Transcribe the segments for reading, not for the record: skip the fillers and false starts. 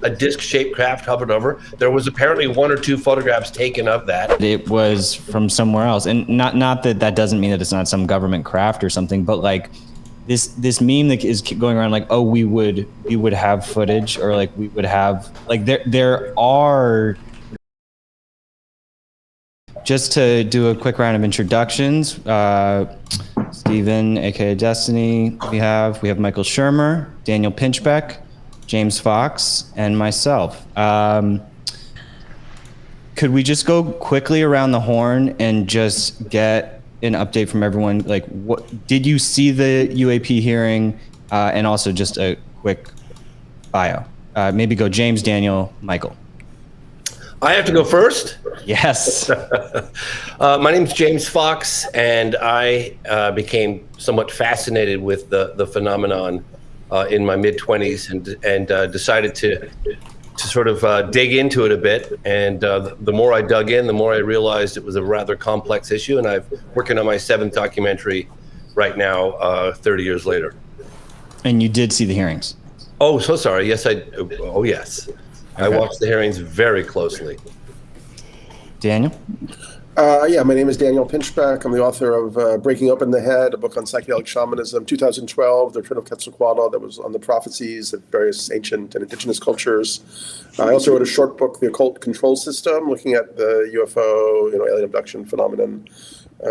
a disc-shaped craft hovered over. There was apparently 1 or 2 photographs taken of that. It was from somewhere else, and not that doesn't mean that it's not some government craft or something, but like this meme that is going around, like, oh, we would have footage, or like we would have, like, there are. Just to do a quick round of introductions, Stephen, aka Destiny, we have Michael Shermer, Daniel Pinchback, James Fox, and myself. Could we just go quickly around the horn and just get an update from everyone? Like, what did you see the UAP hearing, and also just a quick bio? Maybe go James, Daniel, Michael. I have to go first? Yes. My name's James Fox, and I became somewhat fascinated with the phenomenon in my mid-20s, and decided to sort of dig into it a bit. And the more I dug in, the more I realized it was a rather complex issue, and I'm working on my 7th documentary right now, 30 years later. And you did see the hearings? Oh, so sorry. Yes, oh, yes. I watched the hearings very closely. Daniel? Yeah, my name is Daniel Pinchback. I'm the author of Breaking Open the Head, a book on psychedelic shamanism, 2012, The Return of Quetzalcoatl, that was on the prophecies of various ancient and indigenous cultures. I also wrote a short book, The Occult Control System, looking at the UFO, alien abduction phenomenon. I'm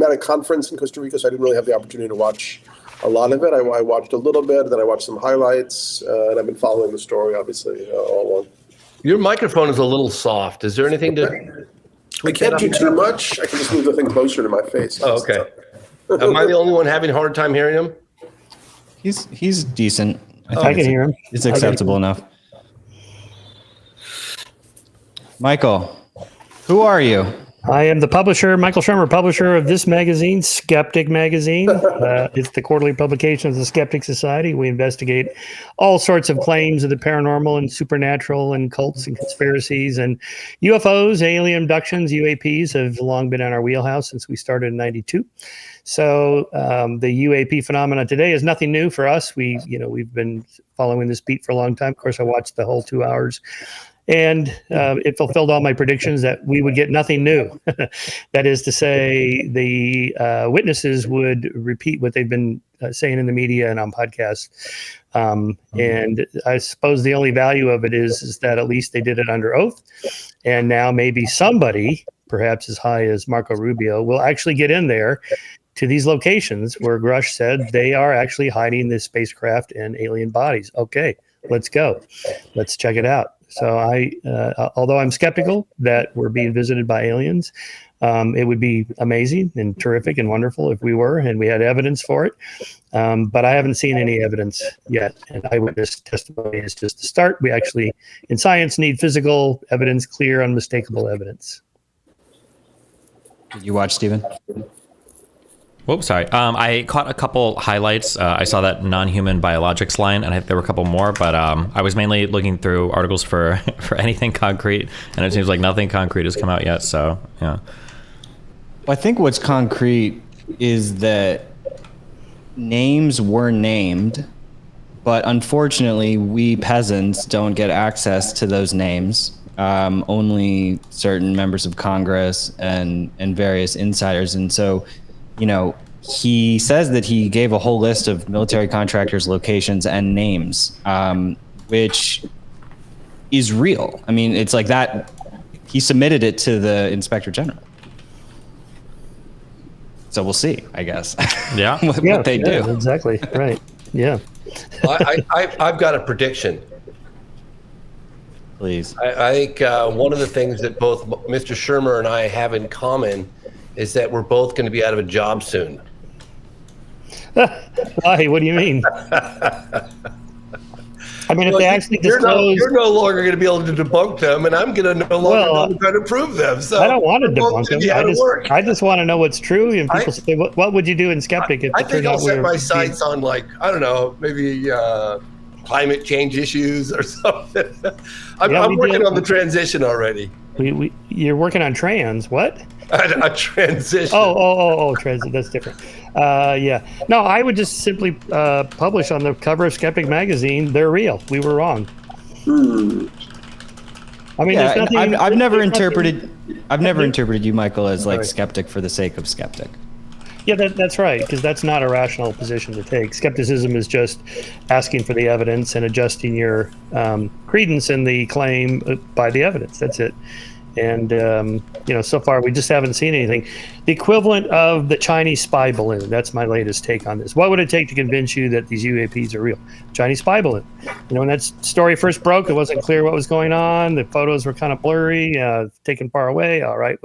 at a conference in Costa Rica, so I didn't really have the opportunity to watch a lot of it. I watched a little bit, then I watched some highlights, and I've been following the story, obviously, all along. Your microphone is a little soft. Is there anything to... I can't do too much. I can just move the thing closer to my face. Oh, okay. Am I the only one having a hard time hearing him? He's decent. I can hear him. It's acceptable enough. Michael, who are you? I am the publisher, Michael Shermer, publisher of this magazine, Skeptic Magazine. It's the quarterly publication of the Skeptic Society. We investigate all sorts of claims of the paranormal and supernatural and cults and conspiracies, and UFOs, alien abductions, UAPs have long been in our wheelhouse since we started in '92. So the UAP phenomenon today is nothing new for us. We've been following this beat for a long time. Of course, I watched the whole 2 hours. And it fulfilled all my predictions that we would get nothing new. That is to say, the witnesses would repeat what they've been saying in the media and on podcasts. And I suppose the only value of it is that at least they did it under oath. And now maybe somebody, perhaps as high as Marco Rubio, will actually get in there to these locations where Grush said they are actually hiding this spacecraft and alien bodies. Okay, let's go. Let's check it out. So although I'm skeptical that we're being visited by aliens, it would be amazing and terrific and wonderful if we were and we had evidence for it. But I haven't seen any evidence yet. And eyewitness testimony is just the start. We actually, in science, need physical evidence, clear, unmistakable evidence. Did you watch, Stephen? Whoops, sorry. I caught a couple highlights. I saw that non-human biologics line, and there were a couple more, but I was mainly looking through articles for anything concrete, and it seems like nothing concrete has come out yet, so, yeah. I think what's concrete is that names were named, but unfortunately, we peasants don't get access to those names. Only certain members of Congress and various insiders, and so... he says that he gave a whole list of military contractors' locations and names, which is real. I mean, it's like that. He submitted it to the Inspector General. So we'll see, I guess. Yeah. what they do. Exactly. Right. Yeah. I've got a prediction. Please. I think one of the things that both Mr. Shermer and I have in common is that we're both going to be out of a job soon. Why? What do you mean? I mean, if they actually disclose... You're no longer going to be able to debunk them, and I'm going to no longer try to prove them. So I don't want to debunk them. I just want to know what's true. And people say, what would you do in Skeptic? I think I'll set my sights on, like, I don't know, maybe climate change issues or something. I'm working on the transition already. You're working on trans. What? A transition. Transit. That's different. Yeah. No, I would just simply publish on the cover of Skeptic magazine. They're real. We were wrong. I mean, Yeah, there's nothing. I've never there's nothing- interpreted. I've never interpreted you, Michael, as like Sorry. skeptic for the sake of skeptic. Yeah, that's right, because that's not a rational position to take. Skepticism is just asking for the evidence and adjusting your credence in the claim by the evidence. That's it. And, so far we just haven't seen anything. The equivalent of the Chinese spy balloon. That's my latest take on this. What would it take to convince you that these UAPs are real? Chinese spy balloon. When that story first broke, it wasn't clear what was going on. The photos were kind of blurry, taken far away. All right,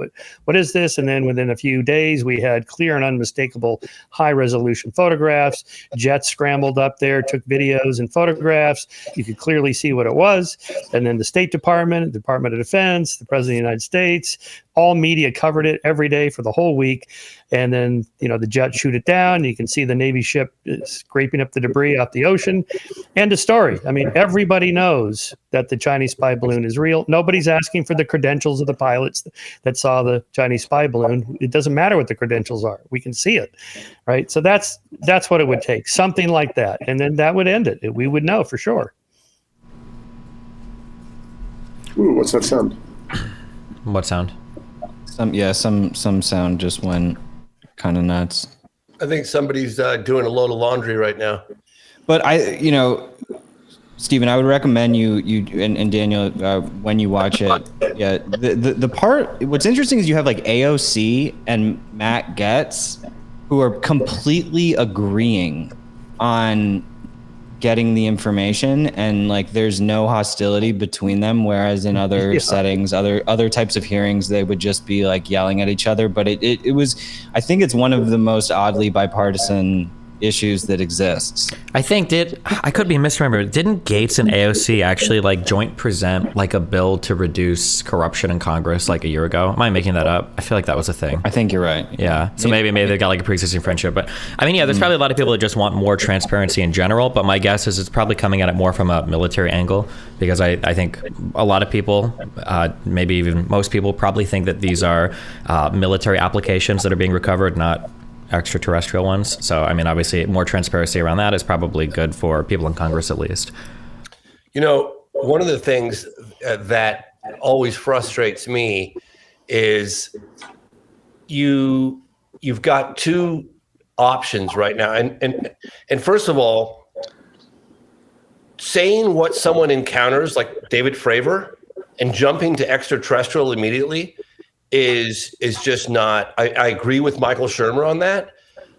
what is this? And then within a few days, we had clear and unmistakable high-resolution photographs. Jets scrambled up there, took videos and photographs. You could clearly see what it was. And then the State Department, the Department of Defense, the President of the United States, all media covered it every day for the whole week. And then, the jets shoot it down. You can see the Navy ship scraping up the debris off the ocean. End of story. I mean, everybody knows that the Chinese spy balloon is real. Nobody's asking for the credentials of the pilots that saw the Chinese spy balloon. It doesn't matter what the credentials are. We can see it, right? So that's what it would take, something like that. And then that would end it. We would know for sure. Ooh, what's that sound? What sound? Some sound just went kind of nuts. I think somebody's doing a load of laundry right now. But Stephen, I would recommend you and Daniel when you watch it. Yeah, the part. What's interesting is you have like AOC and Matt Getz, who are completely agreeing on getting the information, and like there's no hostility between them, whereas in other settings, other types of hearings, they would just be like yelling at each other. But it was, I think it's one of the most oddly bipartisan issues that exists. I think I could be misremembered. Didn't Gates and AOC actually like joint present like a bill to reduce corruption in Congress like a year ago? Am I making that up? I feel like that was a thing. I think you're right. Yeah. So maybe they got like a pre-existing friendship. But I mean, yeah, there's probably a lot of people that just want more transparency in general. But my guess is it's probably coming at it more from a military angle, because I think a lot of people, maybe even most people, probably think that these are military applications that are being recovered, not extraterrestrial ones. So, I mean, obviously more transparency around that is probably good for people in Congress, at least. One of the things that always frustrates me is you've got two options right now. And first of all, saying what someone encounters, like David Fravor, and jumping to extraterrestrial immediately is just not. I agree with Michael Shermer on that,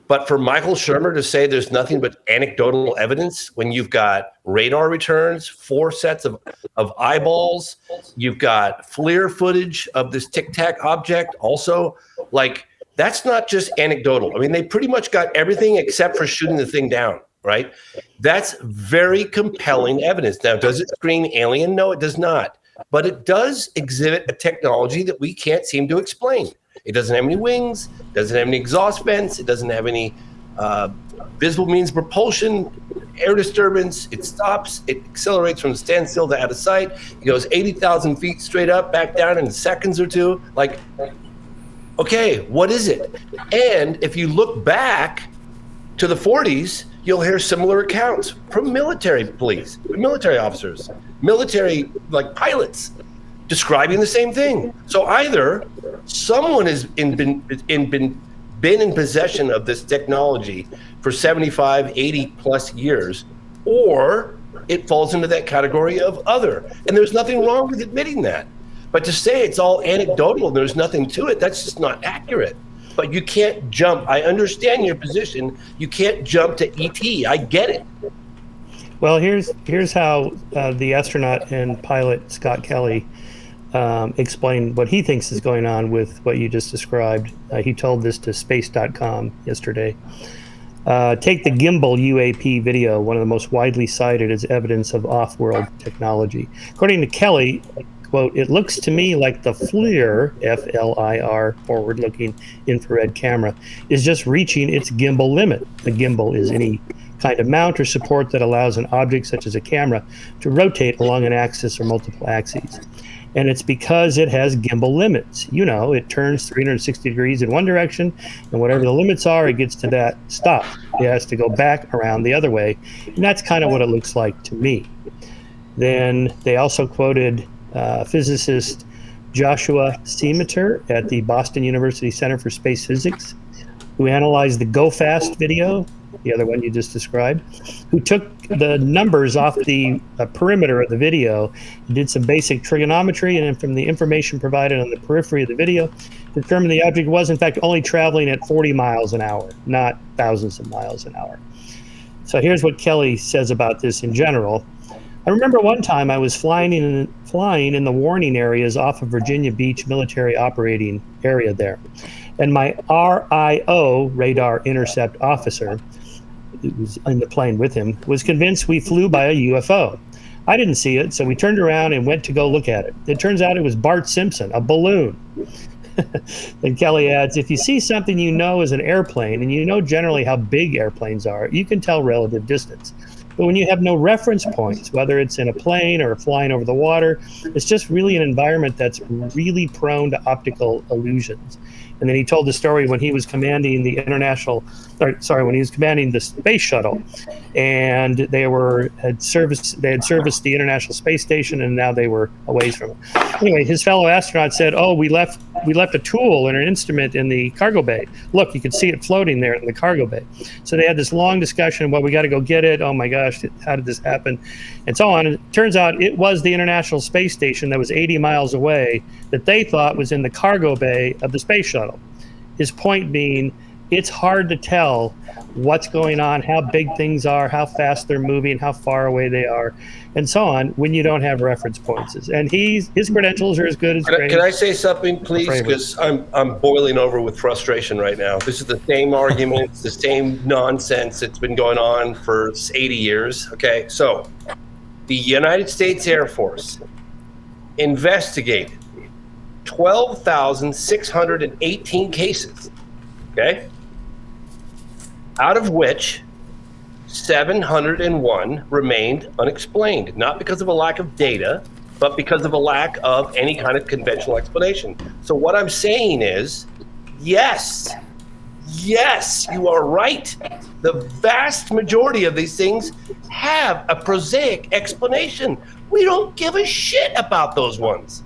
but for Michael Shermer to say there's nothing but anecdotal evidence when you've got radar returns, 4 sets of eyeballs, you've got FLIR footage of this Tic Tac object, also, like, that's not just anecdotal. I mean, they pretty much got everything except for shooting the thing down, right? That's very compelling evidence. Now, does it scream alien? No, it does not. But it does exhibit a technology that we can't seem to explain. It doesn't have any wings, doesn't have any exhaust vents, it doesn't have any visible means of propulsion, air disturbance. It stops, it accelerates from standstill to out of sight. It goes 80,000 feet straight up, back down in seconds or two. Like, okay, what is it? And if you look back to the 40s, you'll hear similar accounts from military police, military officers, military like pilots describing the same thing. So either someone has been in possession of this technology for 75, 80 plus years, or it falls into that category of other. And there's nothing wrong with admitting that. But to say it's all anecdotal and there's nothing to it, that's just not accurate. But you can't jump. I understand your position. You can't jump to ET. I get it. Well, here's how the astronaut and pilot Scott Kelly explained what he thinks is going on with what you just described. He told this to space.com yesterday. Take the gimbal UAP video, one of the most widely cited as evidence of off-world technology. According to Kelly, quote, "It looks to me like the FLIR, F-L-I-R, forward-looking infrared camera, is just reaching its gimbal limit." The gimbal is any kind of mount or support that allows an object such as a camera to rotate along an axis or multiple axes. And it's because it has gimbal limits. You know, it turns 360 degrees in one direction, and whatever the limits are, it gets to that stop. It has to go back around the other way. And that's kind of what it looks like to me. Then they also quoted physicist Joshua Semeter at the Boston University Center for Space Physics, who analyzed the Go Fast video, the other one you just described, who took the numbers off the perimeter of the video, did some basic trigonometry, and then from the information provided on the periphery of the video, determined the object was in fact only traveling at 40 miles an hour, not thousands of miles an hour. So here's what Kelly says about this in general. I remember one time I was flying in the warning areas off of Virginia Beach military operating area there. And my RIO, radar intercept officer, who was in the plane with him, was convinced we flew by a UFO. I didn't see it, so we turned around and went to go look at it. It turns out it was Bart Simpson, a balloon. Then Kelly adds, if you see something you know is an airplane, and you know generally how big airplanes are, you can tell relative distance. But when you have no reference points, whether it's in a plane or flying over the water, it's just really an environment that's really prone to optical illusions. And then he told the story when he was commanding the when he was commanding the space shuttle, and they had serviced the International Space Station, and now they were away from it. Anyway, his fellow astronaut said, "Oh, we left a tool and an instrument in the cargo bay. Look, you could see it floating there in the cargo bay." So they had this long discussion. Well, we got to go get it. Oh my gosh, how did this happen? And so on. And it turns out it was the International Space Station that was 80 miles away that they thought was in the cargo bay of the space shuttle. His point being, it's hard to tell what's going on, how big things are, how fast they're moving, how far away they are, and so on, when you don't have reference points. And his credentials are as good as great. Can I say something, please? Because I'm boiling over with frustration right now. This is the same argument, it's the same nonsense that's been going on for 80 years. Okay, so the United States Air Force investigated 12,618 cases, okay? Out of which 701 remained unexplained, not because of a lack of data, but because of a lack of any kind of conventional explanation. So what I'm saying is, yes, you are right. The vast majority of these things have a prosaic explanation. We don't give a shit about those ones.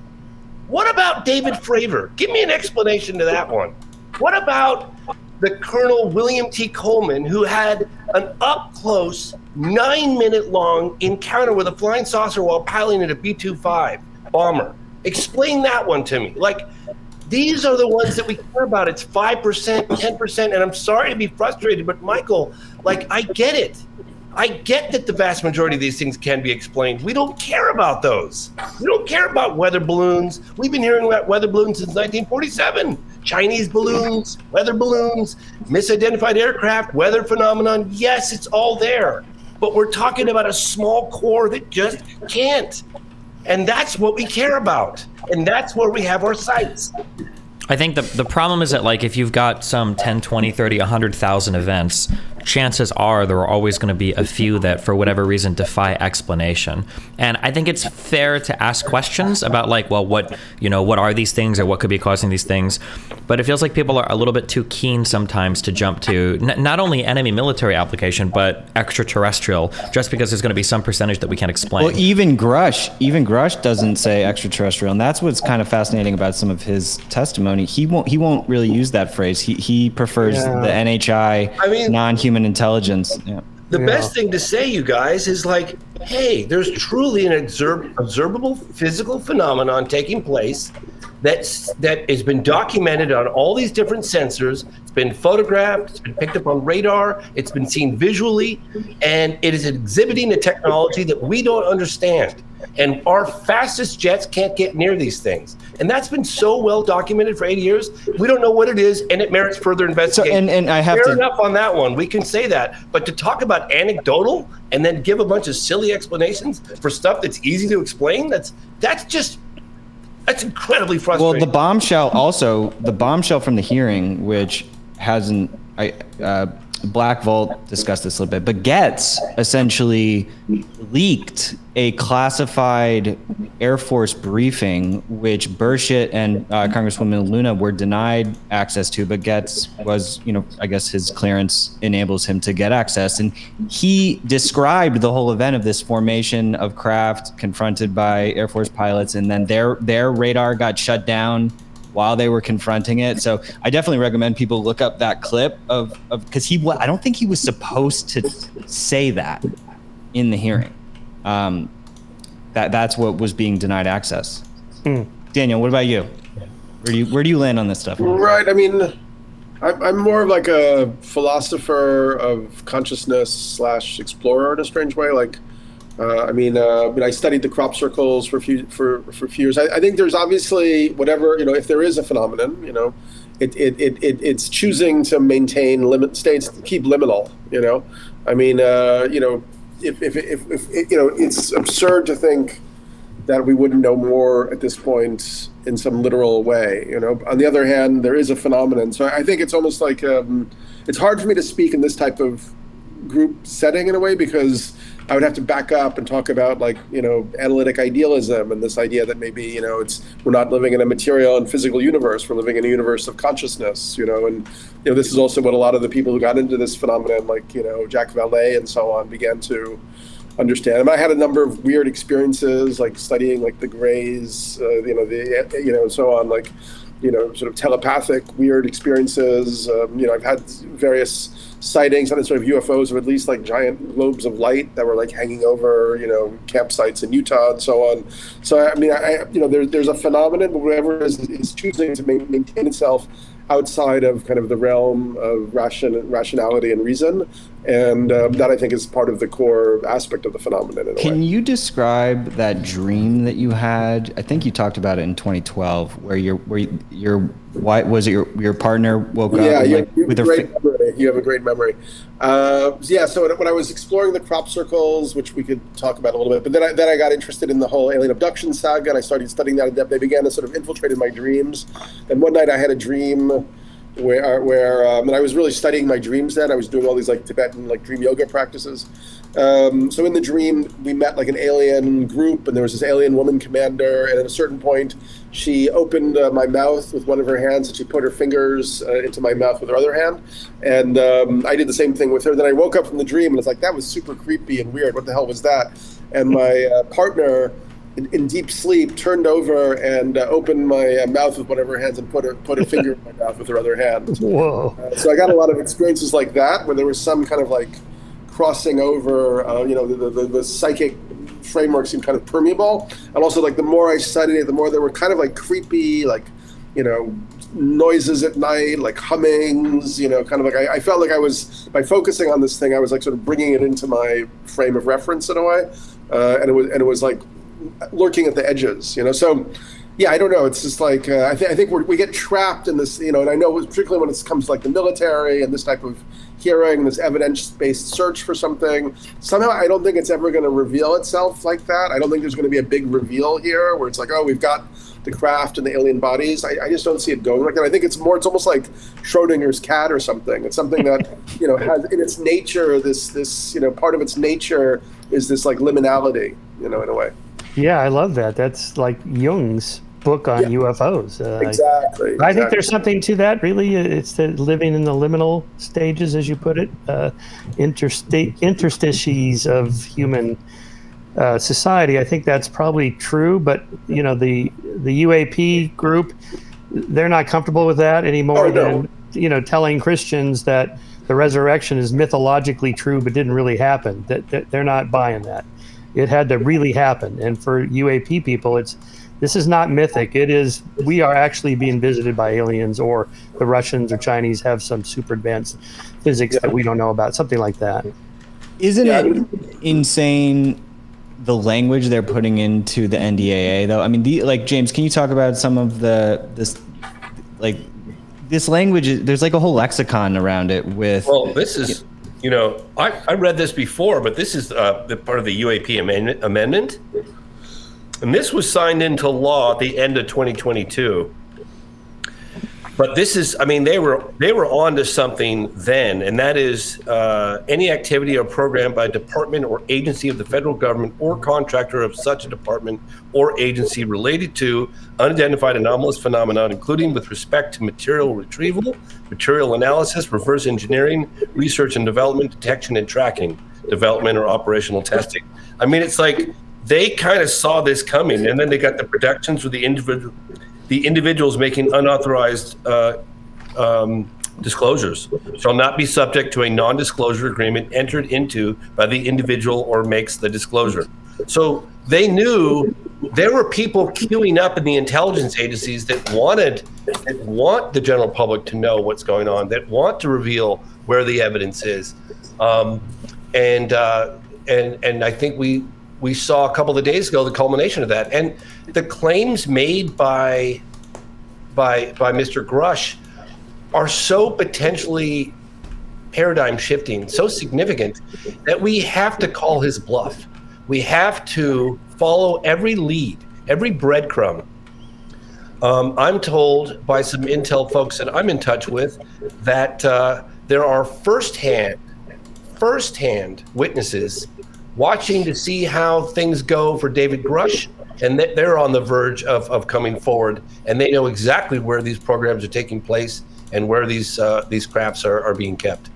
What about David Fravor? Give me an explanation to that one. What about the Colonel William T. Coleman, who had an up-close, 9-minute-long encounter with a flying saucer while piloting a B-25 bomber? Explain that one to me. Like, these are the ones that we care about. It's 5%, 10%, and I'm sorry to be frustrated, but Michael, like, I get it. I get that the vast majority of these things can be explained. We don't care about those. We don't care about weather balloons. We've been hearing about weather balloons since 1947. Chinese balloons, weather balloons, misidentified aircraft, weather phenomenon. Yes, it's all there. But we're talking about a small core that just can't. And that's what we care about. And that's where we have our sights. I think the problem is that, like, if you've got some 10, 20, 30, 100,000 events, chances are there are always going to be a few that, for whatever reason, defy explanation. And I think it's fair to ask questions about, like, well, what are these things, or what could be causing these things? But it feels like people are a little bit too keen sometimes to jump to not only enemy military application, but extraterrestrial, just because there's going to be some percentage that we can't explain. Well, even Grush doesn't say extraterrestrial, and that's what's kind of fascinating about some of his testimony. He won't really use that phrase. He prefers the NHI, non-human intelligence. Yeah. The best thing to say, you guys, is like, hey, there's truly an observable physical phenomenon taking place that has been documented on all these different sensors. It's been photographed, it's been picked up on radar, it's been seen visually, and it is exhibiting a technology that we don't understand. And our fastest jets can't get near these things. And that's been so well documented for 80 years. We don't know what it is, and it merits further investigation. So, and I have Fair enough on that one. We can say that. But to talk about anecdotal and then give a bunch of silly explanations for stuff that's easy to explain, that's incredibly frustrating. Well, the bombshell from the hearing, which hasn't, Black Vault discussed this a little bit, but Getz essentially leaked a classified Air Force briefing, which Burchett and Congresswoman Luna were denied access to, but Getz was, I guess his clearance enables him to get access. And he described the whole event of this formation of craft confronted by Air Force pilots, and then their radar got shut down while they were confronting it. So I definitely recommend people look up that clip of because I don't think he was supposed to say that in the hearing. That's what was being denied access. Daniel, what about you? Where do you land on this stuff? Right. I mean, I'm more of like a philosopher of consciousness / explorer in a strange way. Like, I studied the crop circles for a few years. I think there's obviously whatever, if there is a phenomenon, it's choosing to maintain limit states, keep liminal. If it's absurd to think that we wouldn't know more at this point in some literal way. On the other hand, there is a phenomenon. So I think it's almost like it's hard for me to speak in this type of group setting in a way, because I would have to back up and talk about analytic idealism and this idea that maybe, we're not living in a material and physical universe, we're living in a universe of consciousness, and this is also what a lot of the people who got into this phenomenon, like, Jacques Vallée and so on, began to understand. I had a number of weird experiences, like studying like the Greys, so on, like, sort of telepathic weird experiences. I've had various sightings on sort of UFOs, or at least like giant globes of light that were like hanging over, campsites in Utah and so on. So there's a phenomenon, but whatever is choosing to maintain itself outside of kind of the realm of rationality and reason, and that I think is part of the core aspect of the phenomenon. In a Can way. you describe that dream that you had? I think you talked about it in 2012, where your partner woke up? Yeah, you have a great memory. So when I was exploring the crop circles, which we could talk about a little bit, but then I got interested in the whole alien abduction saga, and I started studying that in depth. They began to sort of infiltrate in my dreams. And one night I had a dream where and I was really studying my dreams then. I was doing all these like Tibetan like dream yoga practices. So in the dream, we met like an alien group, and there was this alien woman commander, and at a certain point, she opened my mouth with one of her hands, and she put her fingers into my mouth with her other hand, and I did the same thing with her. Then I woke up from the dream, and it's like, that was super creepy and weird. What the hell was that? And my partner, in deep sleep, turned over and opened my mouth with one of her hands and put her finger in my mouth with her other hand. Whoa. So I got a lot of experiences like that, where there was some kind of like crossing over, the psychic framework seemed kind of permeable. And also, like, the more I studied it, the more there were kind of like creepy, like, noises at night, like hummings, kind of like I felt like I was, by focusing on this thing, I was like sort of bringing it into my frame of reference in a way. And it was like lurking at the edges, So, yeah, I don't know. It's just like, I think we get trapped in this, and I know particularly when it comes to like the military and this type of hearing, this evidence-based search for something, somehow I don't think it's ever going to reveal itself like that. I don't think there's going to be a big reveal here where it's like, oh, we've got the craft and the alien bodies. I just don't see it going like that. I think it's almost like Schrodinger's cat or something. It's something that, has in its nature, this part of its nature is this like liminality, in a way. Yeah, I love that. That's like Jung's book on UFOs. Exactly. I think there's something to that, really. It's the living in the liminal stages, as you put it, interstices of human society. I think that's probably true, but the UAP group, they're not comfortable with that anymore than telling Christians that the resurrection is mythologically true but didn't really happen. That they're not buying that. It had to really happen. And for UAP people, this is not mythic. It is, we are actually being visited by aliens, or the Russians or Chinese have some super advanced physics that we don't know about, something like that. Isn't it insane the language they're putting into the NDAA though? I mean, James, can you talk about some of this language? There's like a whole lexicon around it with. Well, this is, I read this before, but this is the part of the UAP amendment. And this was signed into law at the end of 2022. But this is, I mean, they were on to something then, and that is any activity or program by a department or agency of the federal government or contractor of such a department or agency related to unidentified anomalous phenomenon, including with respect to material retrieval, material analysis, reverse engineering, research and development, detection and tracking, development or operational testing. I mean, it's like they kind of saw this coming, and then they got the protections with the individuals making unauthorized disclosures shall not be subject to a non-disclosure agreement entered into by the individual or makes the disclosure. So they knew there were people queuing up in the intelligence agencies that want the general public to know what's going on, that want to reveal where the evidence is. And I think we saw a couple of days ago the culmination of that. And the claims made by Mr. Grush are so potentially paradigm shifting, so significant, that we have to call his bluff. We have to follow every lead, every breadcrumb. I'm told by some intel folks that I'm in touch with that there are firsthand witnesses watching to see how things go for David Grush, and they're on the verge of coming forward, and they know exactly where these programs are taking place and where these crafts are being kept.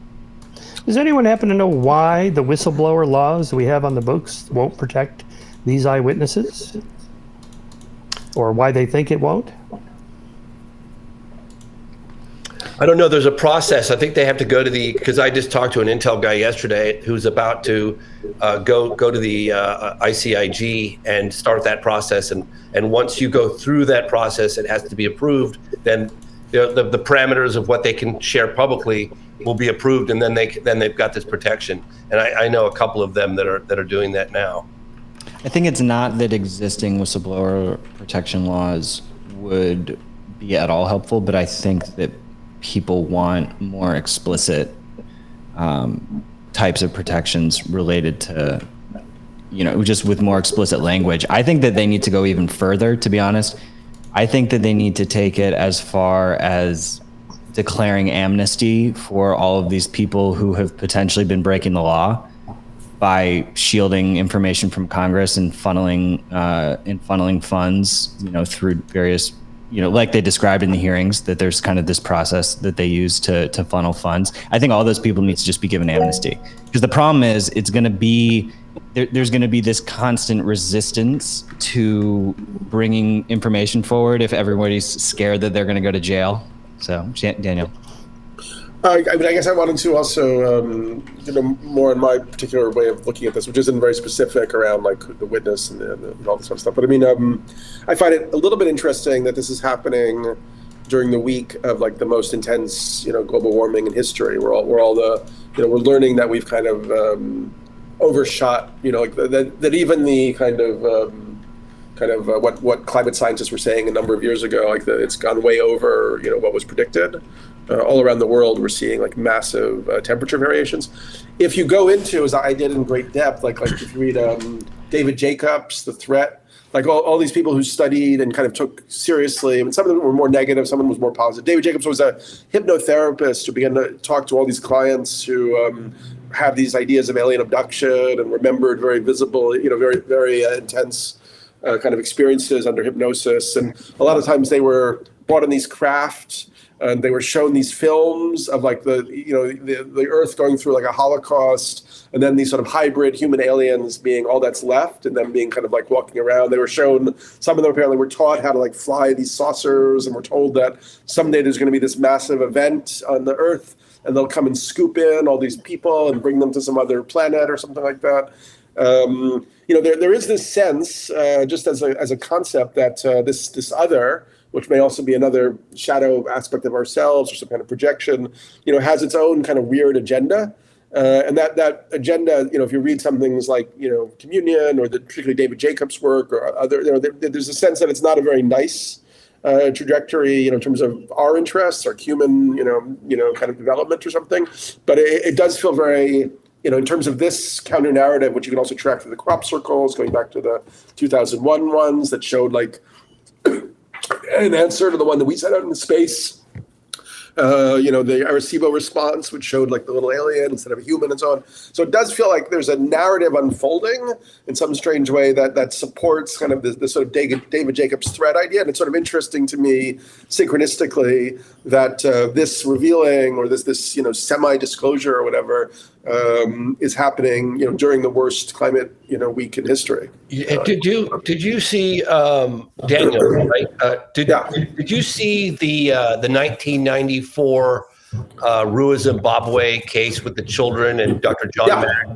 Does anyone happen to know why the whistleblower laws we have on the books won't protect these eyewitnesses? Or why they think it won't? I don't know. There's a process. I think they have to go to because I just talked to an intel guy yesterday who's about to go to the ICIG and start that process. And once you go through that process, it has to be approved. Then the parameters of what they can share publicly will be approved, and then they've got this protection. And I know a couple of them that are doing that now. I think it's not that existing whistleblower protection laws would be at all helpful, but I think that people want more explicit types of protections related to, just with more explicit language. I think that they need to go even further, to be honest. I think that they need to take it as far as declaring amnesty for all of these people who have potentially been breaking the law by shielding information from Congress and funneling funds, through various, like they described in the hearings, that there's kind of this process that they use to funnel funds. I think all those people need to just be given amnesty, because the problem is it's going to be there's going to be this constant resistance to bringing information forward if everybody's scared that they're going to go to jail. So, Daniel. I guess I wanted to also, more in my particular way of looking at this, which isn't very specific around like the witness and all this sort of stuff. But I find it a little bit interesting that this is happening during the week of like the most intense, global warming in history. We're we're learning that we've kind of overshot, that even the kind of what climate scientists were saying a number of years ago, it's gone way over, what was predicted. All around the world, we're seeing like massive temperature variations. If you go into, as I did in great depth, like if you read David Jacobs, The Threat, like all these people who studied and kind of took seriously, I mean, some of them were more negative, some of them was more positive. David Jacobs was a hypnotherapist who began to talk to all these clients who have these ideas of alien abduction and remembered very visible, very, very intense kind of experiences under hypnosis. And a lot of times they were brought in these craft. And they were shown these films of like the Earth going through like a Holocaust, and then these sort of hybrid human aliens being all that's left, and them being kind of like walking around. They were shown, some of them apparently were taught how to like fly these saucers, and were told that someday there's going to be this massive event on the Earth, and they'll come and scoop in all these people and bring them to some other planet or something like that. There is this sense, just as a concept, that this other, which may also be another shadow aspect of ourselves or some kind of projection, has its own kind of weird agenda. And that agenda, if you read some things like, Communion or particularly David Jacobs' work or other, there's a sense that it's not a very nice trajectory, in terms of our interests, our human, kind of development or something. But it does feel very, in terms of this counter narrative, which you can also track through the crop circles, going back to the 2001 ones that showed like an answer to the one that we sent out into space, The Arecibo response, which showed like the little alien instead of a human and so on. So it does feel like there's a narrative unfolding in some strange way that supports kind of this sort of David Jacobs thread idea. And it's sort of interesting to me, synchronistically, that this revealing or this semi-disclosure or whatever is happening, during the worst climate, week in history. Did you see Daniel? Right? Did you see the 1994 Rua Zimbabwe case with the children and Dr. John Mack?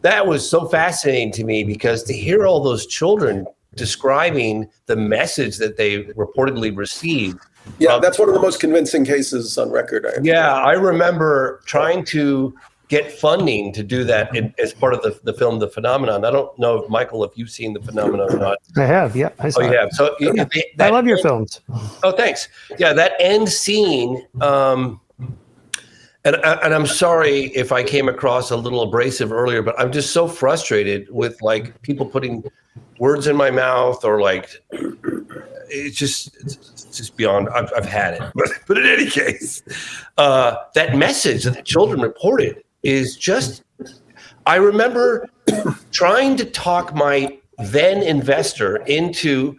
That was so fascinating to me because to hear all those children describing the message that they reportedly received. Yeah, that's one of the most convincing cases on record. I remember trying to get funding to do that as part of the film The Phenomenon. I don't know, Michael, if you've seen The Phenomenon or not. I have, yeah. I saw you have. So I love your films. Oh, thanks. Yeah, that end scene, and I'm sorry if I came across a little abrasive earlier, but I'm just so frustrated with like people putting words in my mouth or like it's just beyond. I've had it, but in any case, that message that the children reported is just. I remember trying to talk my then investor into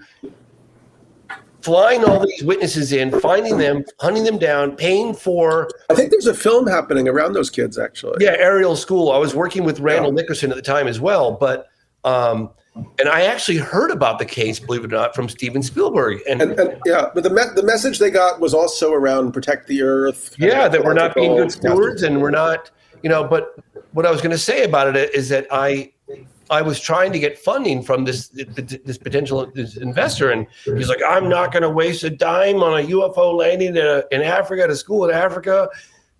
flying all these witnesses in, finding them, hunting them down, paying for. I think there's a film happening around those kids, actually. Yeah, Ariel School. I was working with Randall Nickerson at the time as well, but and I actually heard about the case, believe it or not, from Steven Spielberg. And but the message they got was also around protect the earth. Yeah, that we're not being good stewards, and we're not, But what I was going to say about it is that I was trying to get funding from this potential investor, and he's like, I'm not going to waste a dime on a UFO landing in Africa, at a school in Africa.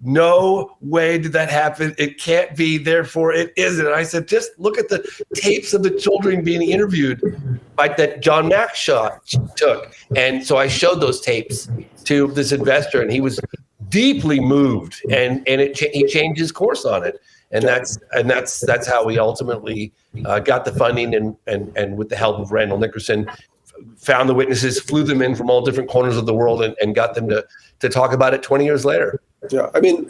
No way did that happen. It can't be. Therefore, it isn't. And I said, just look at the tapes of the children being interviewed, like that John Mack took. And so I showed those tapes to this investor, and he was deeply moved, and he changed his course on it. And that's how we ultimately got the funding, and with the help of Randall Nickerson, found the witnesses, flew them in from all different corners of the world, and got them to talk about it 20 years later. Yeah, I mean,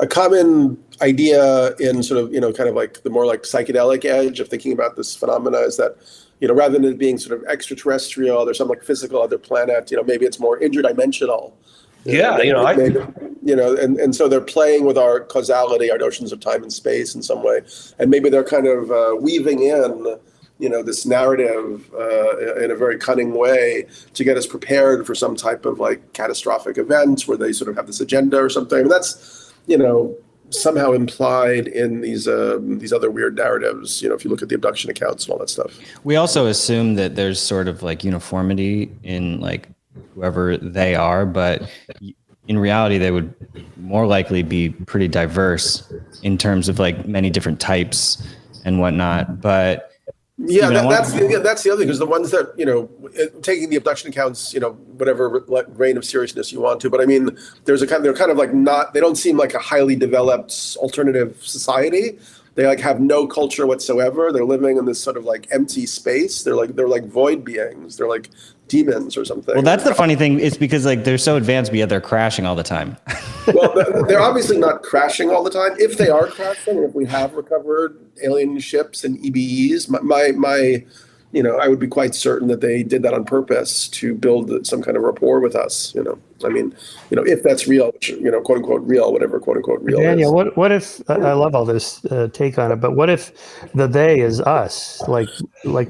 a common idea in sort of, kind of like the more like psychedelic edge of thinking about this phenomena is that, rather than it being sort of extraterrestrial, there's some like physical other planet, maybe it's more interdimensional. Yeah, and so they're playing with our causality, our notions of time and space in some way, and maybe they're kind of weaving in, this narrative in a very cunning way to get us prepared for some type of like catastrophic event where they sort of have this agenda or something. And that's, somehow implied in these other weird narratives. If you look at the abduction accounts and all that stuff. We also assume that there's sort of like uniformity in like whoever they are, but in reality, they would more likely be pretty diverse in terms of like many different types and whatnot. But yeah, that's the other thing, because the ones that, taking the abduction accounts, whatever grain of seriousness you want to, but I mean, they're kind of like they don't seem like a highly developed alternative society. They like have no culture whatsoever. They're living in this sort of like empty space. They're like void beings. They're like demons or something. Well, that's the funny thing. It's because like they're so advanced, but yet they're crashing all the time. Well, they're obviously not crashing all the time. If they are crashing, if we have recovered alien ships and EBEs, I would be quite certain that they did that on purpose to build some kind of rapport with us. I mean, if that's real, which, quote unquote real, whatever quote unquote real Daniel, is. what if I love all this take on it, but what if the they is us, like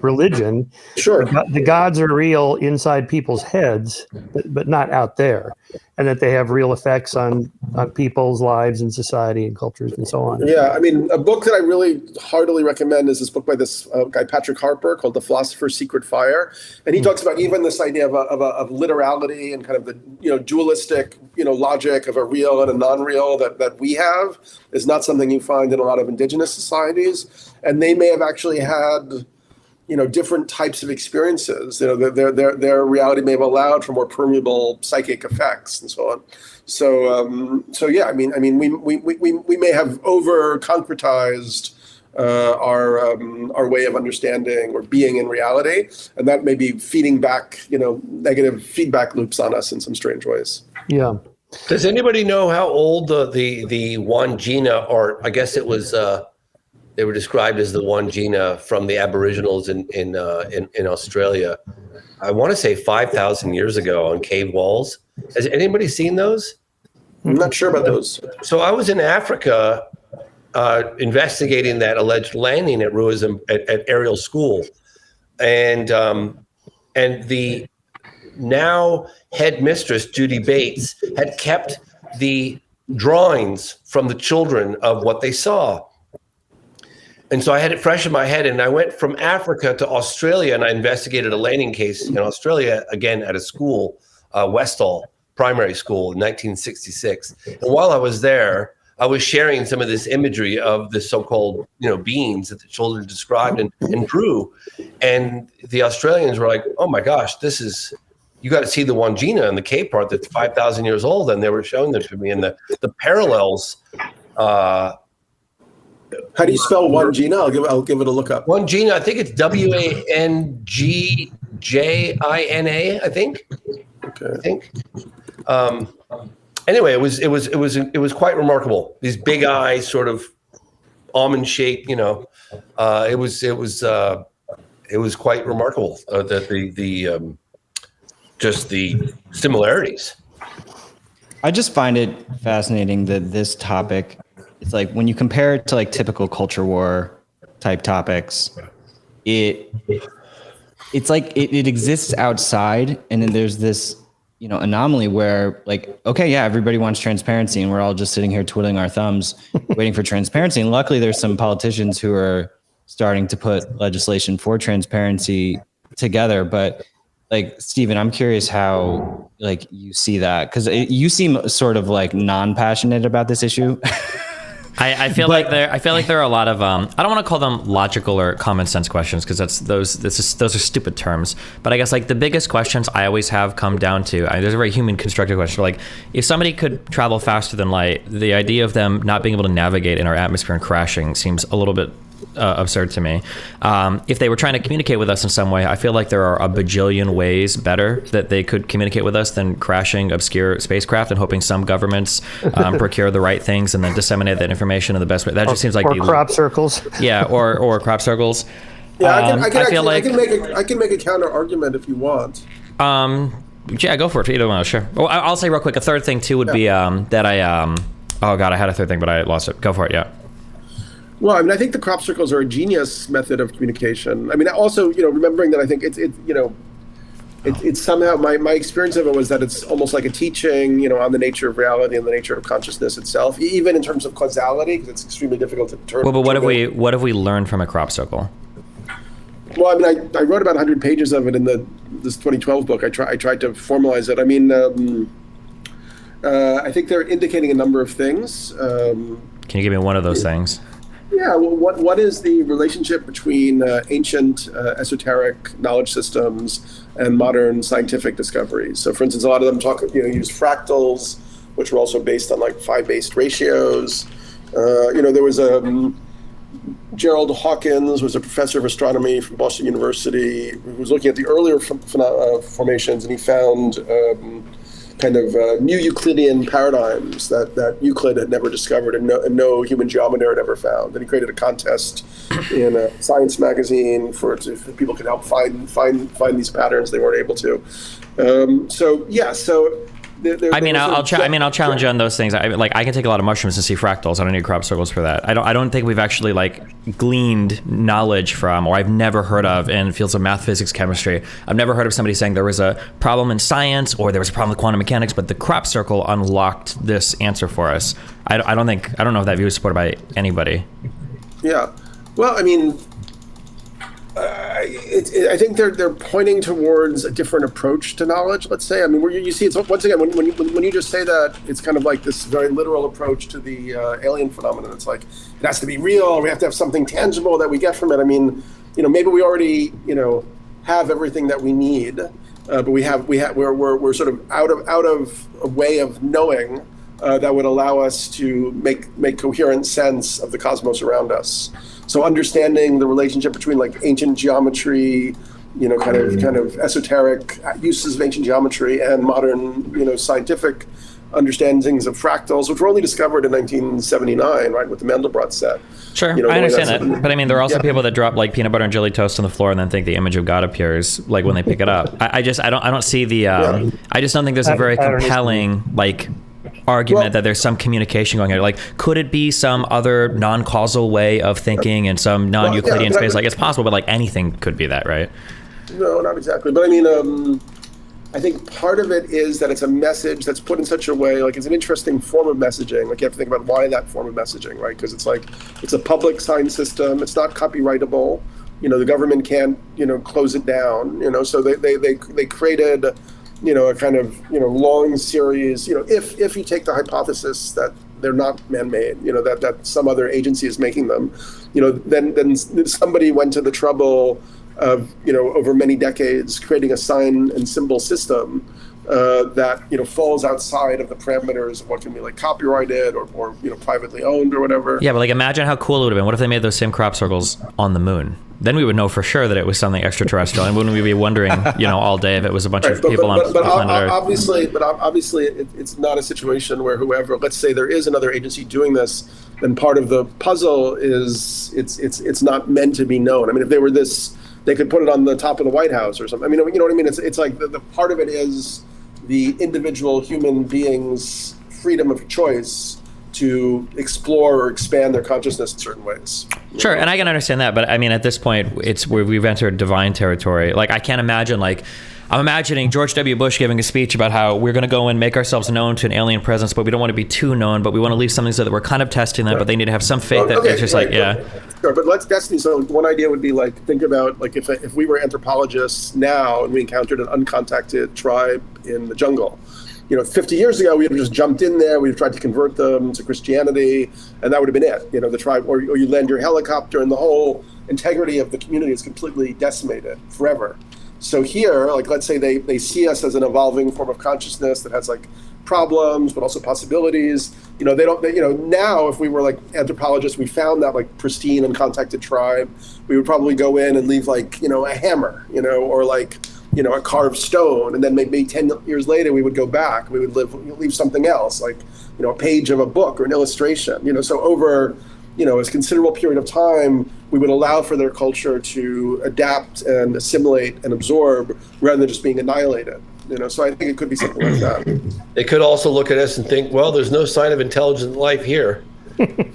religion? Sure, the gods are real inside people's heads, but not out there, and that they have real effects on people's lives and society and cultures and so on. Yeah, I mean, a book that I really heartily recommend is this book by this guy Patrick Harper called The Philosopher's Secret Fire, and he talks about even this idea of literality and kind of the dualistic logic of a real and a non-real that we have is not something you find in a lot of indigenous societies, and they may have actually had different types of experiences. Their reality may have allowed for more permeable psychic effects and so on. So yeah, I mean, we may have over concretized our way of understanding or being in reality, and that may be feeding back negative feedback loops on us in some strange ways. Yeah. Does anybody know how old the Wandjina art? I guess it was. They were described as the Wandjina from the Aboriginals in Australia. I want to say 5,000 years ago on cave walls. Has anybody seen those? I'm not sure about those. So I was in Africa investigating that alleged landing at Ruism at Ariel School, and the now headmistress Judy Bates had kept the drawings from the children of what they saw. And so I had it fresh in my head, and I went from Africa to Australia, and I investigated a landing case in Australia, again at a school, Westall Primary School in 1966. And while I was there, I was sharing some of this imagery of the so-called, beings that the children described and drew. And the Australians were like, oh my gosh, you got to see the Wandjina and the cave part that's 5,000 years old. And they were showing them to me, and the parallels. How do you spell Wandjina? I'll give it a look up. Wandjina, I think it's Wangjina, I think. Okay. Anyway, it was quite remarkable. These big eyes, sort of almond shaped. It was quite remarkable that just the similarities. I just find it fascinating that this topic, it's like when you compare it to like typical culture war type topics, it's like it exists outside, and then there's this anomaly where like, okay, yeah, everybody wants transparency, and we're all just sitting here twiddling our thumbs waiting for transparency. And luckily there's some politicians who are starting to put legislation for transparency together. But like, Stephen, I'm curious how like you see that, because you seem sort of like non-passionate about this issue. I feel like there are a lot of I don't want to call them logical or common sense questions, because those are stupid terms. But I guess like the biggest questions I always have come down to, there's a very human constructed question. Like, if somebody could travel faster than light, the idea of them not being able to navigate in our atmosphere and crashing seems a little bit absurd to me. If they were trying to communicate with us in some way, I feel like there are a bajillion ways better that they could communicate with us than crashing obscure spacecraft and hoping some governments procure the right things and then disseminate that information in the best way. That just seems like crop circles. Yeah, or crop circles. Yeah, I can make a counter argument if you want. Yeah, go for it. You don't want to, sure. Well, I'll say real quick. A third thing too would be that I oh god, I had a third thing, but I lost it. Go for it. Yeah. Well, I mean, I think the crop circles are a genius method of communication. I mean, also, remembering that I think it's somehow my experience of it was that it's almost like a teaching, on the nature of reality and the nature of consciousness itself, even in terms of causality, because it's extremely difficult to determine. Well, but what have we learned from a crop circle? Well, I mean, I wrote about 100 pages of it in this 2012 book. I tried to formalize it. I mean, I think they're indicating a number of things. Can you give me one of those things? Yeah, well, what is the relationship between ancient esoteric knowledge systems and modern scientific discoveries? So, for instance, a lot of them use fractals, which are also based on like phi-based ratios. There was Gerald Hawkins was a professor of astronomy from Boston University who was looking at the earlier formations, and he found kind of new Euclidean paradigms that Euclid had never discovered and no human geometer had ever found. And he created a contest in a science magazine for people could help find these patterns they weren't able to. I'll challenge you on those things. I can take a lot of mushrooms and see fractals. I don't need crop circles for that. I don't think we've actually gleaned knowledge from, or I've never heard of in fields of math, physics, chemistry. I've never heard of somebody saying there was a problem in science or there was a problem with quantum mechanics, but the crop circle unlocked this answer for us. I don't know if that view is supported by anybody. Yeah, well, I mean, I think they're pointing towards a different approach to knowledge. Let's say, I mean, where you see it's once again when you just say that, it's kind of like this very literal approach to the alien phenomenon. It's like it has to be real. We have to have something tangible that we get from it. I mean, maybe we already have everything that we need, but we're sort of out of a way of knowing that would allow us to make coherent sense of the cosmos around us. So understanding the relationship between ancient geometry, kind of esoteric uses of ancient geometry and modern, scientific understandings of fractals, which were only discovered in 1979, right, with the Mandelbrot set. Sure, I understand that. But I mean, there are also people that drop like peanut butter and jelly toast on the floor and then think the image of God appears like when they pick it up. I don't see the. I just don't think there's a very compelling like argument that there's some communication going here. Like, could it be some other non-causal way of thinking in some non-Euclidean space? Like, it's possible, but like anything could be that, right? No, not exactly. But I mean, I think part of it is that it's a message that's put in such a way, like it's an interesting form of messaging. Like you have to think about why that form of messaging, right? Because it's like, it's a public sign system. It's not copyrightable. The government can't, close it down, so they created, a kind of, long series, if you take the hypothesis that they're not man-made, that some other agency is making them, then somebody went to the trouble of, over many decades, creating a sign and symbol system that, falls outside of the parameters of what can be like copyrighted or privately owned or whatever. Yeah, but like imagine how cool it would have been. What if they made those same crop circles on the moon? Then we would know for sure that it was something extraterrestrial, and wouldn't we be wondering, all day if it was a bunch of people on planet Earth? Obviously, it's not a situation where whoever, let's say there is another agency doing this, then part of the puzzle is it's not meant to be known. I mean, if they were this, they could put it on the top of the White House or something. I mean, you know what I mean? It's like the part of it is the individual human being's freedom of choice to explore or expand their consciousness in certain ways. Sure, and I can understand that, but I mean, at this point, it's where we've entered divine territory. Like, I can't imagine, I'm imagining George W. Bush giving a speech about how we're going to go and make ourselves known to an alien presence, but we don't want to be too known, but we want to leave something so that we're kind of testing that, but they need to have some faith that it's just Sure, but so one idea would be think about if we were anthropologists now and we encountered an uncontacted tribe in the jungle. 50 years ago, we would have just jumped in there. We'd have tried to convert them to Christianity, and that would have been it. The tribe, or you land your helicopter, and the whole integrity of the community is completely decimated forever. So here, let's say they see us as an evolving form of consciousness that has problems, but also possibilities. Now if we were anthropologists, we found that pristine uncontacted tribe, we would probably go in and leave a hammer, or a carved stone, and then maybe 10 years later we would go back. We would leave something else, a page of a book or an illustration. So over a considerable period of time, we would allow for their culture to adapt and assimilate and absorb rather than just being annihilated. So I think it could be something like that. They could also look at us and think, well, there's no sign of intelligent life here.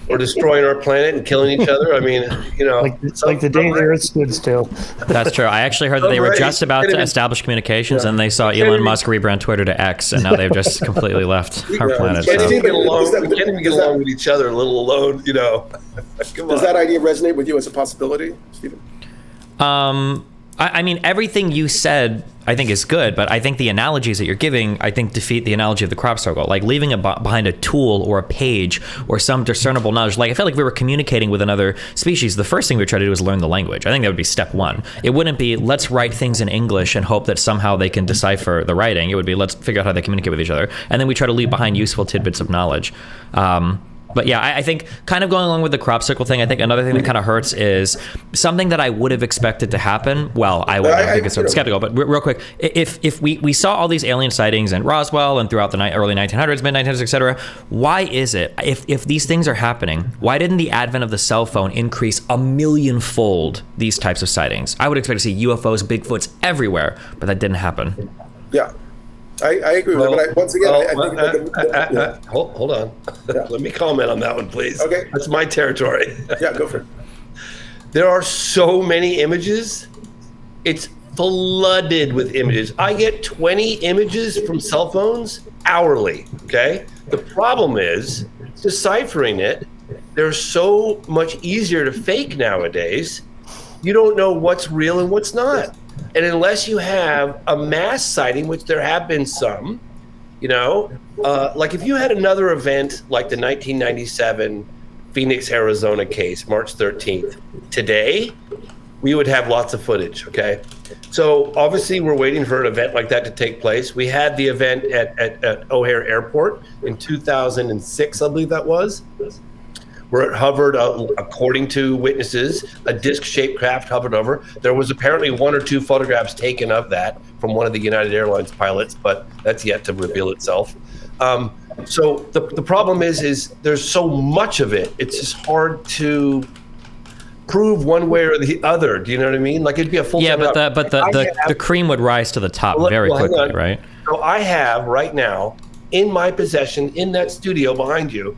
We're destroying our planet and killing each other. I mean, like the day the Earth stood still. That's true. I actually heard that they were just about to establish communications, and they saw Elon Musk rebrand Twitter to X, and now they've just completely left our planet. We can't even get along with each other, let alone, Come on. Does that idea resonate with you as a possibility, Stephen? I mean, everything you said, I think, is good, but I think the analogies that you're giving, I think, defeat the analogy of the crop circle. Like leaving it behind a tool or a page or some discernible knowledge. I felt like we were communicating with another species. The first thing we would try to do is learn the language. I think that would be step one. It wouldn't be, let's write things in English and hope that somehow they can decipher the writing. It would be, let's figure out how they communicate with each other. And then we try to leave behind useful tidbits of knowledge. But yeah, I think kind of going along with the crop circle thing, I think another thing that kind of hurts is something that I would have expected to happen. Well, I would think it's sort of skeptical, but real quick, if we saw all these alien sightings in Roswell and throughout the early 1900s, mid 1900s, etc., why is it, if these things are happening, why didn't the advent of the cell phone increase 1,000,000-fold these types of sightings? I would expect to see UFOs, Bigfoots everywhere, but that didn't happen. Yeah. I agree with that, but once again, hold on. Yeah. Let me comment on that one, please. Okay. That's my territory. Yeah, go for it. There are so many images. It's flooded with images. I get 20 images from cell phones hourly, okay? The problem is deciphering it. They're so much easier to fake nowadays. You don't know what's real and what's not. And unless you have a mass sighting, which there have been some, if you had another event like the 1997 Phoenix, Arizona case, March 13th, today, we would have lots of footage, okay? So obviously we're waiting for an event like that to take place. We had the event at O'Hare Airport in 2006, I believe that was, where it hovered, according to witnesses, a disc-shaped craft hovered over. There was apparently 1 or 2 photographs taken of that from one of the United Airlines pilots, but that's yet to reveal itself. So the problem is there's so much of it. It's just hard to prove one way or the other. Do you know what I mean? Like it'd be a full. Yeah, but the cream would rise to the top very quickly, right? So I have right now in my possession in that studio behind you,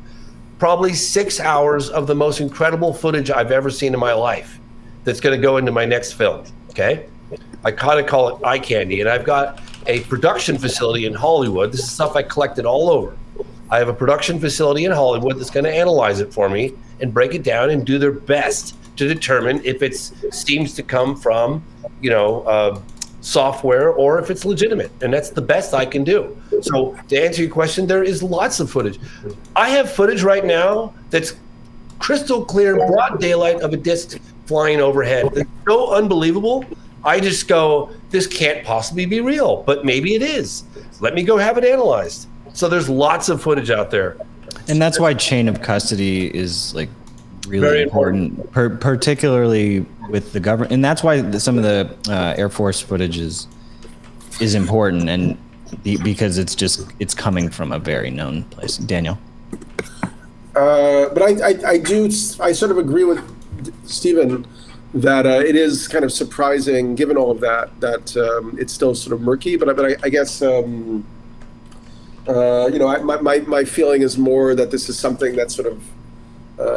probably 6 hours of the most incredible footage I've ever seen in my life. That's going to go into my next film. Okay, I kind of call it eye candy, and I've got a production facility in Hollywood. This is stuff I collected all over. I have a production facility in Hollywood that's going to analyze it for me and break it down and do their best to determine if it seems to come from, software or if it's legitimate. And that's the best I can do. So to answer your question, there is lots of footage. I have footage right now that's crystal clear, broad daylight of a disc flying overhead. It's so unbelievable. I just go, this can't possibly be real, but maybe it is. Let me go have it analyzed. So there's lots of footage out there. And that's why chain of custody is like really very important. Particularly with the government. And that's why some of the Air Force footage is important, and because it's coming from a very known place. Daniel. But I sort of agree with Stephen that it is kind of surprising, given all of that it's still sort of murky. But I guess my feeling is more that this is something that's sort of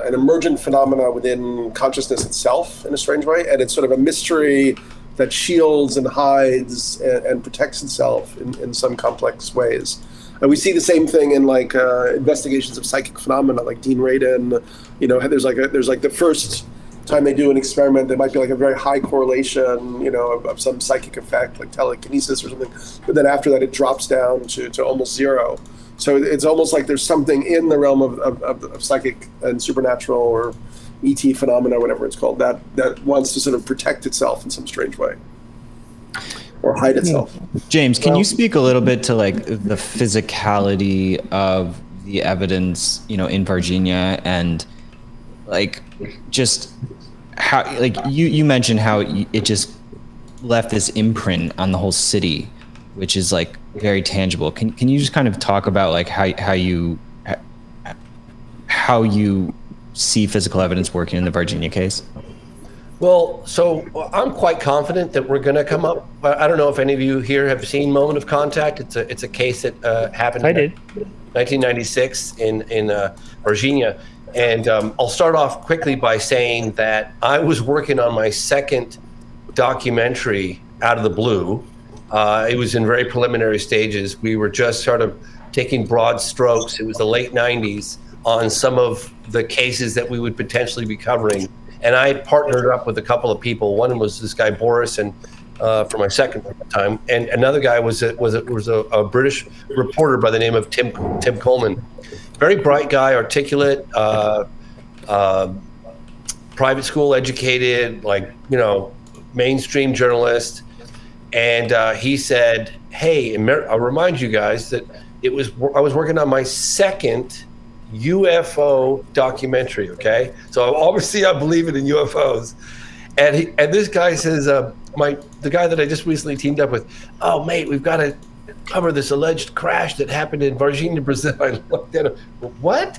an emergent phenomena within consciousness itself in a strange way, and it's sort of a mystery that shields and hides and protects itself in some complex ways. And we see the same thing in like investigations of psychic phenomena, like Dean Radin. There's like the first time they do an experiment, there might be like a very high correlation, of some psychic effect, like telekinesis or something. But then after that, it drops down to almost zero. So it's almost like there's something in the realm of psychic and supernatural or ET phenomena, whatever it's called, that wants to sort of protect itself in some strange way or hide itself. James, can you speak a little bit to like the physicality of the evidence, in Virginia, and like just how, like you mentioned how it just left this imprint on the whole city, which is like very tangible. Can you just kind of talk about like how you see physical evidence working in the Virginia case? Well, so I'm quite confident that we're going to come up. I don't know if any of you here have seen Moment of Contact. It's a case that happened in 1996 in Virginia. And I'll start off quickly by saying that I was working on my second documentary out of the blue. It was in very preliminary stages. We were just sort of taking broad strokes. It was the late 90s on some of the cases that we would potentially be covering. And I partnered up with a couple of people. One was this guy, Boris, and for my second time. And another guy was a British reporter by the name of Tim Coleman. Very bright guy, articulate, private school educated, mainstream journalist. And he said, hey, I'll remind you guys that I was working on my second UFO documentary, okay? So obviously I believe in UFOs. And this guy says, the guy that I just recently teamed up with, oh, mate, we've got to cover this alleged crash that happened in Varginha, Brazil. I looked at him, what?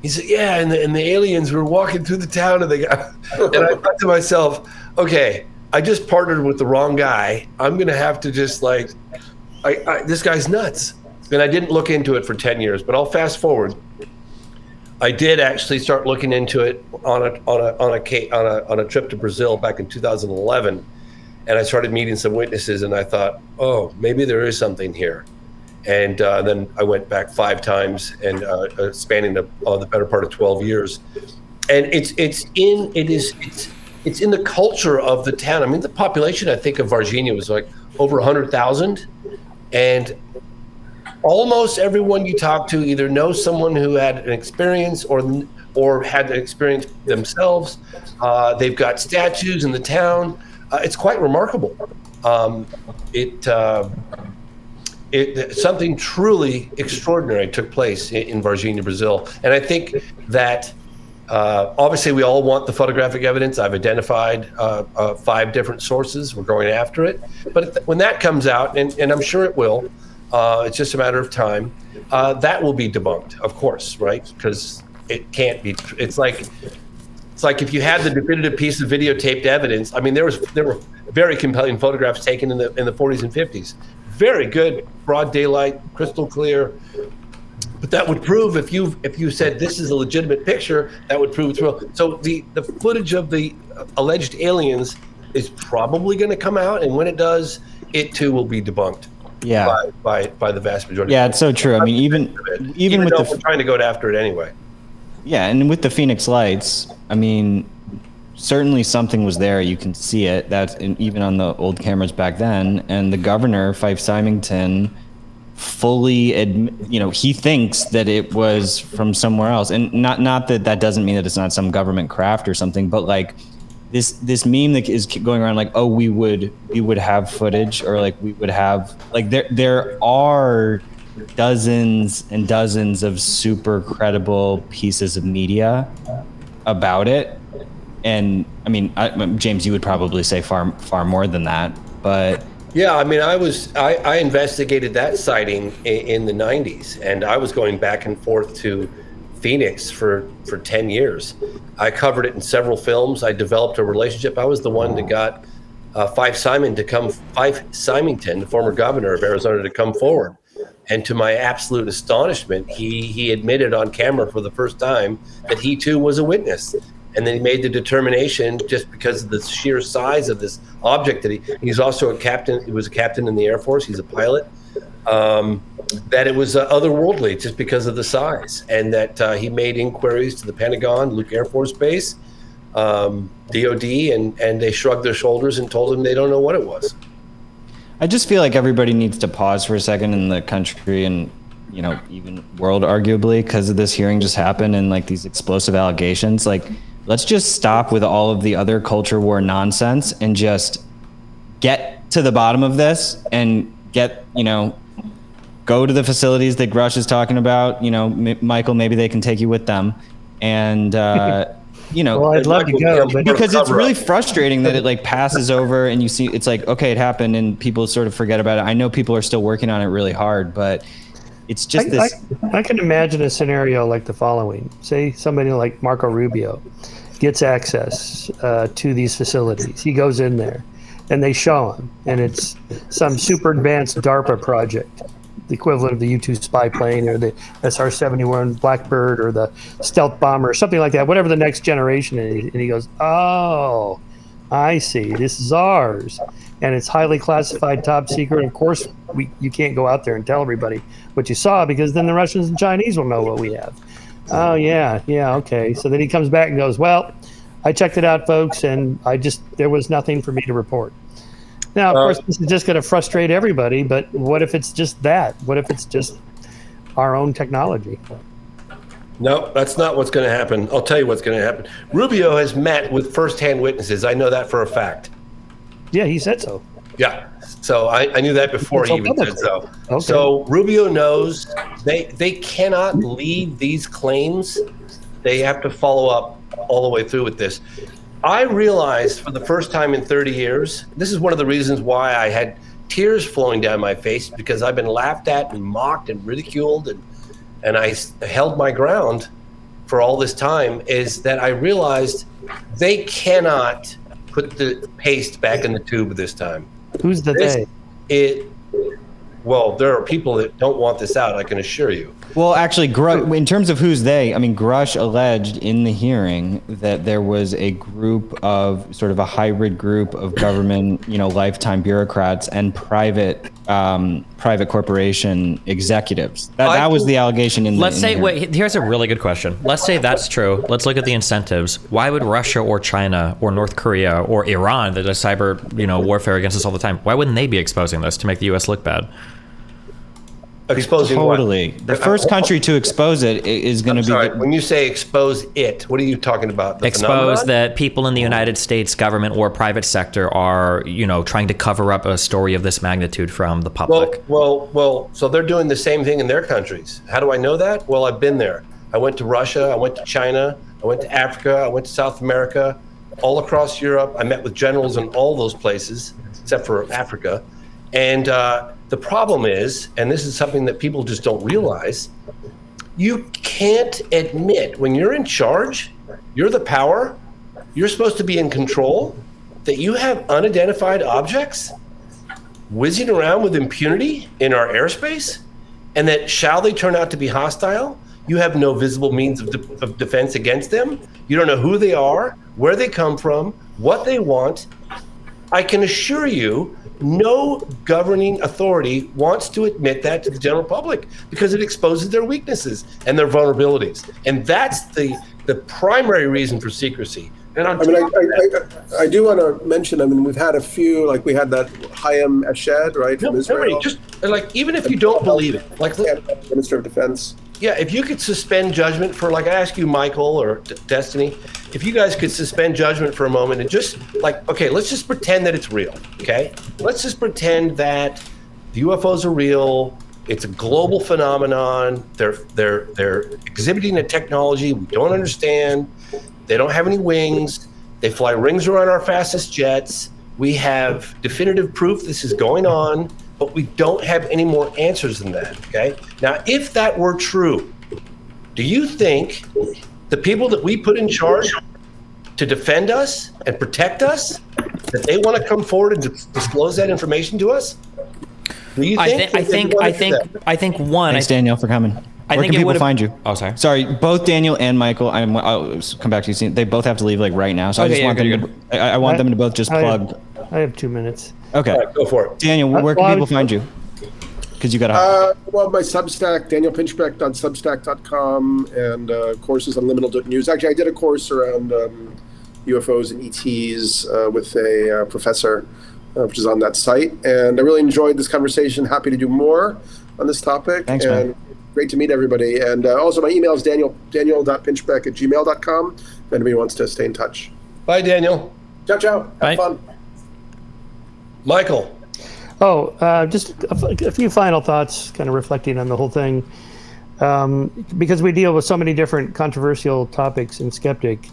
He said, yeah, and the aliens were walking through the town, and they got, and I thought to myself, okay, I just partnered with the wrong guy. I'm going to have to just this guy's nuts. And I didn't look into it for 10 years, but I'll fast forward. I did actually start looking into it on a trip to Brazil back in 2011, and I started meeting some witnesses, and I thought, oh, maybe there is something here. And then I went back 5 times, and spanning the better part of 12 years. And it's in the culture of the town. I mean, the population, I think, of Varginha was like over 100,000, and almost everyone you talk to either knows someone who had an experience or had an experience themselves. They've got statues in the town. It's quite remarkable. Something truly extraordinary took place in Varginha, Brazil. And I think that obviously we all want the photographic evidence. I've identified 5 different sources. We're going after it. But when that comes out, and I'm sure it will, It's just a matter of time. That will be debunked, of course, right? Because it can't be. It's like if you had the definitive piece of videotaped evidence. I mean, there were very compelling photographs taken in the 40s and 50s. Very good, broad daylight, crystal clear. But that would prove if you said this is a legitimate picture, that would prove it's real. So the footage of the alleged aliens is probably going to come out, and when it does, it too will be debunked. Yeah. By the vast majority. Yeah, it's so true. I mean, even with we're trying to go after it anyway. Yeah, and with the Phoenix Lights, I mean, certainly something was there. You can see it. That's even on the old cameras back then. And the governor, Fife Symington, fully he thinks that it was from somewhere else. And not that doesn't mean that it's not some government craft or something, but like this meme that is going around like, oh, we would have footage, or like we would have, like there are dozens and dozens of super credible pieces of media about it. And I mean, James, you would probably say far more than that, but yeah, I mean, I investigated that sighting in the 90s, and I was going back and forth to Phoenix for 10 years. I covered it in several films. I developed a relationship. I was the one that got Fife Symington, the former governor of Arizona, to come forward. And to my absolute astonishment, he admitted on camera for the first time that he too was a witness. And then he made the determination, just because of the sheer size of this object, that he's also a captain. He was a captain in the Air Force. He's a pilot. That it was otherworldly just because of the size, and that he made inquiries to the Pentagon, Luke Air Force Base, DOD, and they shrugged their shoulders and told him they don't know what it was. I just feel like everybody needs to pause for a second in the country and, even world, arguably, because of this hearing just happened and like these explosive allegations. Like, let's just stop with all of the other culture war nonsense and just get to the bottom of this and get, go to the facilities that Grush is talking about. Michael, maybe they can take you with them. And, well, I'd love to go, but because it's really frustrating that it like passes over and you see, it's like, okay, it happened and people sort of forget about it. I know people are still working on it really hard, but it's just I can imagine a scenario like the following. Say somebody like Marco Rubio gets access to these facilities. He goes in there and they show him, and it's some super advanced DARPA project, the equivalent of the U-2 spy plane or the SR-71 Blackbird or the stealth bomber or something like that, whatever the next generation is. And he goes, oh, I see, this is ours. And it's highly classified, top secret. Of course, you can't go out there and tell everybody what you saw, because then the Russians and Chinese will know what we have. Oh, yeah, okay. So then he comes back and goes, well, I checked it out, folks, and there was nothing for me to report. Now, of course, this is just going to frustrate everybody, but what if it's just that? What if it's just our own technology? No, that's not what's going to happen. I'll tell you what's going to happen. Rubio has met with firsthand witnesses. I know that for a fact. Yeah, he said so. Yeah, so I knew that before he even said so. Okay. So Rubio knows they cannot leave these claims. They have to follow up all the way through with this. I realized for the first time in 30 years, this is one of the reasons why I had tears flowing down my face, because I've been laughed at and mocked and ridiculed, and I held my ground for all this time, is that I realized they cannot put the paste back in the tube this time. Who's the they? Well, there are people that don't want this out, I can assure you. Well, actually, in terms of who's they, I mean, Grush alleged in the hearing that there was a group of sort of a hybrid group of government, lifetime bureaucrats and private corporation executives. That was the allegation in the Let's say, hearing. wait, here's a really good question. Let's say that's true. Let's look at the incentives. Why would Russia or China or North Korea or Iran, that does cyber, warfare against us all the time, why wouldn't they be exposing this to make the U.S. look bad? Exposing totally. What? The first country to expose it is going to be. When you say expose it, what are you talking about? Expose that people in the United States government or private sector are, trying to cover up a story of this magnitude from the public. Well, so they're doing the same thing in their countries. How do I know that? Well, I've been there. I went to Russia, I went to China, I went to Africa, I went to South America, all across Europe. I met with generals in all those places, except for Africa. And the problem is, and this is something that people just don't realize, you can't admit when you're in charge, you're the power, you're supposed to be in control, that you have unidentified objects whizzing around with impunity in our airspace, and that shall they turn out to be hostile, you have no visible means of defense against them. You don't know who they are, where they come from, what they want. I can assure you, no governing authority wants to admit that to the general public because it exposes their weaknesses and their vulnerabilities. And that's the primary reason for secrecy. And I do want to mention, we've had a few, like we had that Hayam Eshed, right, from Israel. Just like, even if you don't believe it, like Minister of Defense. Yeah, if you could suspend judgment for, like, I ask you, Michael or Destiny, if you guys could suspend judgment for a moment and just, like, okay, let's just pretend that it's real, okay? Let's just pretend that the UFOs are real. It's a global phenomenon. They're exhibiting a technology we don't understand. They don't have any wings. They fly rings around our fastest jets. We have definitive proof this is going on, but we don't have any more answers than that, okay? Now, if that were true, do you think the people that we put in charge to defend us and protect us, that they want to come forward and disclose that information to us? Do you think? I think one. Thanks, Daniel, for coming. Where can people find you? Oh, sorry. Sorry, both Daniel and Michael. I'll come back to you soon. They both have to leave like right now, so Okay, I just want them. I want them to both just plug. I have 2 minutes. Okay, All right, go for it. Daniel, where can people find you? Because you got to. Well, my Substack, danielpinchback.substack.com, and courses on liminal.news. Actually, I did a course around UFOs and ETs with a professor, which is on that site. And I really enjoyed this conversation. Happy to do more on this topic. Thanks, and man. Great to meet everybody. And also my email is daniel.pinchback@gmail.com if anybody wants to stay in touch. Bye, Daniel. Ciao, ciao. Bye. Have fun. Michael. Just a few final thoughts, kind of reflecting on the whole thing. Because we deal with so many different controversial topics in Skeptic,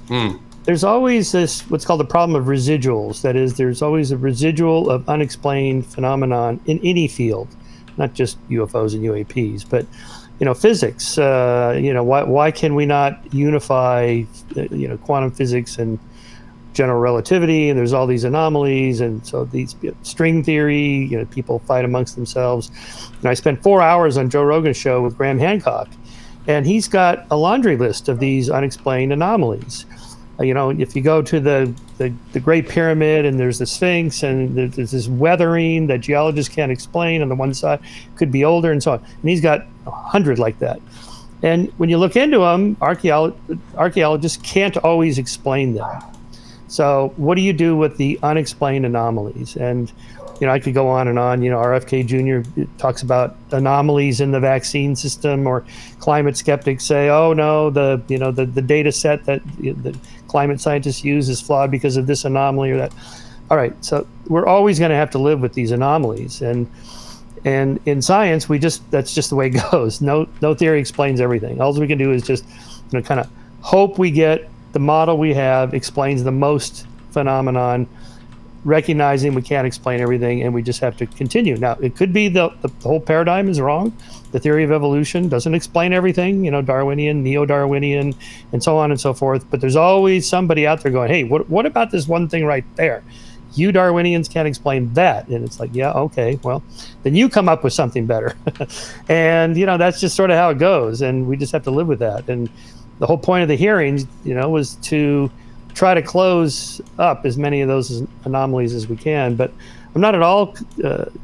there's always this, what's called the problem of residuals. That is, there's always a residual of unexplained phenomenon in any field, not just UFOs and UAPs, but physics. Why can we not unify, quantum physics and general relativity? And there's all these anomalies, and so these string theory. People fight amongst themselves. And I spent 4 hours on Joe Rogan's show with Graham Hancock, and he's got a laundry list of these unexplained anomalies. If you go to the Great Pyramid, and there's the Sphinx, and there's this weathering that geologists can't explain on the one side, could be older, and so on. And he's got 100 like that. And when you look into them, archaeologists can't always explain them. So what do you do with the unexplained anomalies? And I could go on and on. RFK Jr. talks about anomalies in the vaccine system, or climate skeptics say, "Oh no, the data set that the climate scientists use is flawed because of this anomaly or that." All right, so we're always going to have to live with these anomalies, and in science, that's just the way it goes. No theory explains everything. All we can do is just kind of hope we get the model we have explains the most phenomenon, recognizing we can't explain everything, and we just have to continue. Now, it could be the whole paradigm is wrong. The theory of evolution doesn't explain everything, Darwinian, neo-Darwinian, and so on and so forth. But there's always somebody out there going, hey, what about this one thing right there? You Darwinians can't explain that. And it's like, yeah, okay, well, then you come up with something better. And, that's just sort of how it goes. And we just have to live with that. And the whole point of the hearings, was to try to close up as many of those anomalies as we can. But I'm not at all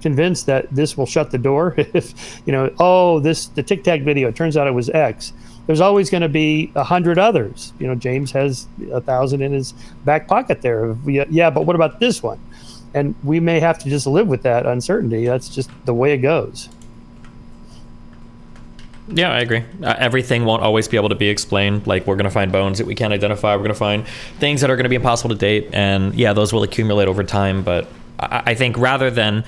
convinced that this will shut the door. If, the Tic Tac video, it turns out it was X. There's always going to be 100 others. James has 1,000 in his back pocket there. Yeah, but what about this one? And we may have to just live with that uncertainty. That's just the way it goes. Yeah, I agree. Everything won't always be able to be explained. Like, we're going to find bones that we can't identify. We're going to find things that are going to be impossible to date. And yeah, those will accumulate over time. But I think rather than,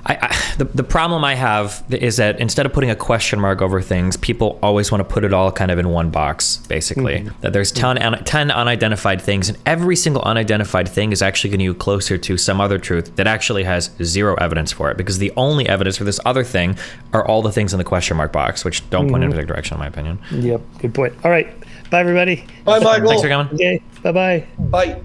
The problem I have is that instead of putting a question mark over things, people always want to put it all kind of in one box, basically. That there's 10 unidentified things, and every single unidentified thing is actually getting you closer to some other truth that actually has zero evidence for it, because the only evidence for this other thing are all the things in the question mark box, which don't point in a particular direction, in my opinion. Yep, good point. All right, bye, everybody. Bye, Michael. Thanks for coming. Okay, bye-bye. Bye.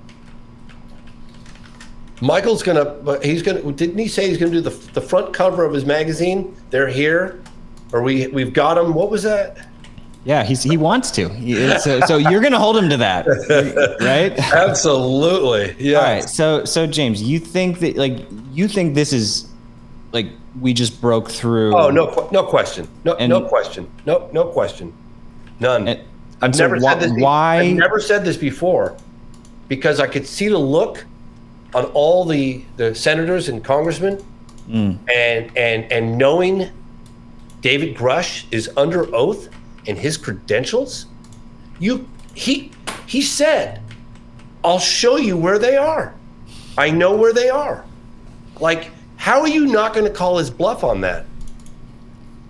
Michael's didn't he say he's gonna do the front cover of his magazine? They're here, or we've got him. What was that? Yeah, he wants to. So you're gonna hold him to that, right? Absolutely. Yeah. All right. So James, you think this is like we just broke through? Oh, no question. No question. None. I've never said this. I've never said this before, because I could see the look on all the senators and congressmen, and knowing David Grush is under oath and his credentials, he said, "I'll show you where they are. I know where they are." Like, how are you not going to call his bluff on that?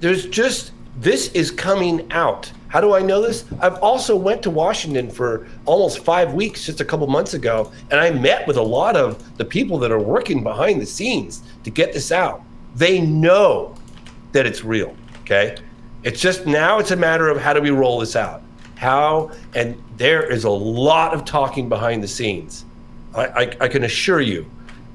This is coming out. How do I know this? I've also went to Washington for almost 5 weeks, just a couple months ago, and I met with a lot of the people that are working behind the scenes to get this out. They know that it's real, okay? It's just now it's a matter of how do we roll this out? And there is a lot of talking behind the scenes. I can assure you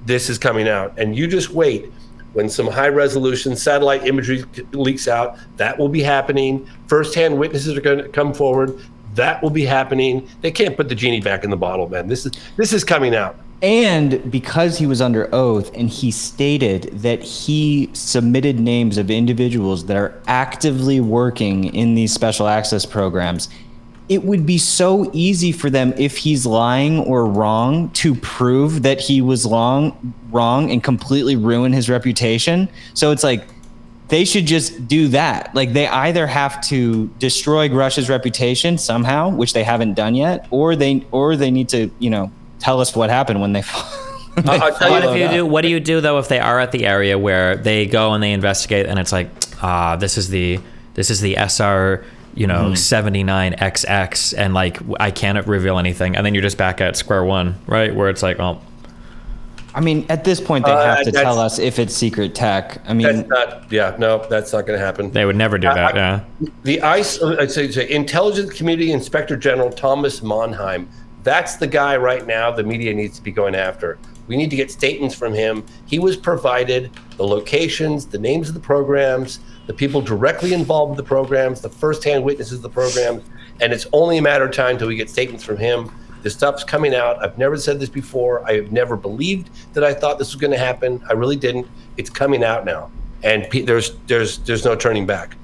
this is coming out, and you just wait. When some high-resolution satellite imagery leaks out, that will be happening. First-hand witnesses are going to come forward. That will be happening. They can't put the genie back in the bottle, man. This is coming out. And because he was under oath and he stated that he submitted names of individuals that are actively working in these special access programs, it would be so easy for them, if he's lying or wrong, to prove that he was wrong and completely ruin his reputation. So it's like they should just do that. Like, they either have to destroy Grush's reputation somehow, which they haven't done yet, or they need to, tell us what happened when they. What do you do though if they are at the area where they go and they investigate and it's like, this is the SR 79XX, and like I can't reveal anything, and then you're just back at square one, right? Where it's like, well, I mean, at this point they have to tell us if it's secret tech. I mean, that's not going to happen. They would never do that. Yeah. The I'd say Intelligence Community Inspector General Thomas Monheim. That's the guy right now the media needs to be going after. We need to get statements from him. He was provided the locations, the names of the programs, the people directly involved with the programs, the first-hand witnesses of the programs, and it's only a matter of time until we get statements from him. This stuff's coming out. I've never said this before. I have never believed that I thought this was going to happen. I really didn't. It's coming out now, and there's no turning back.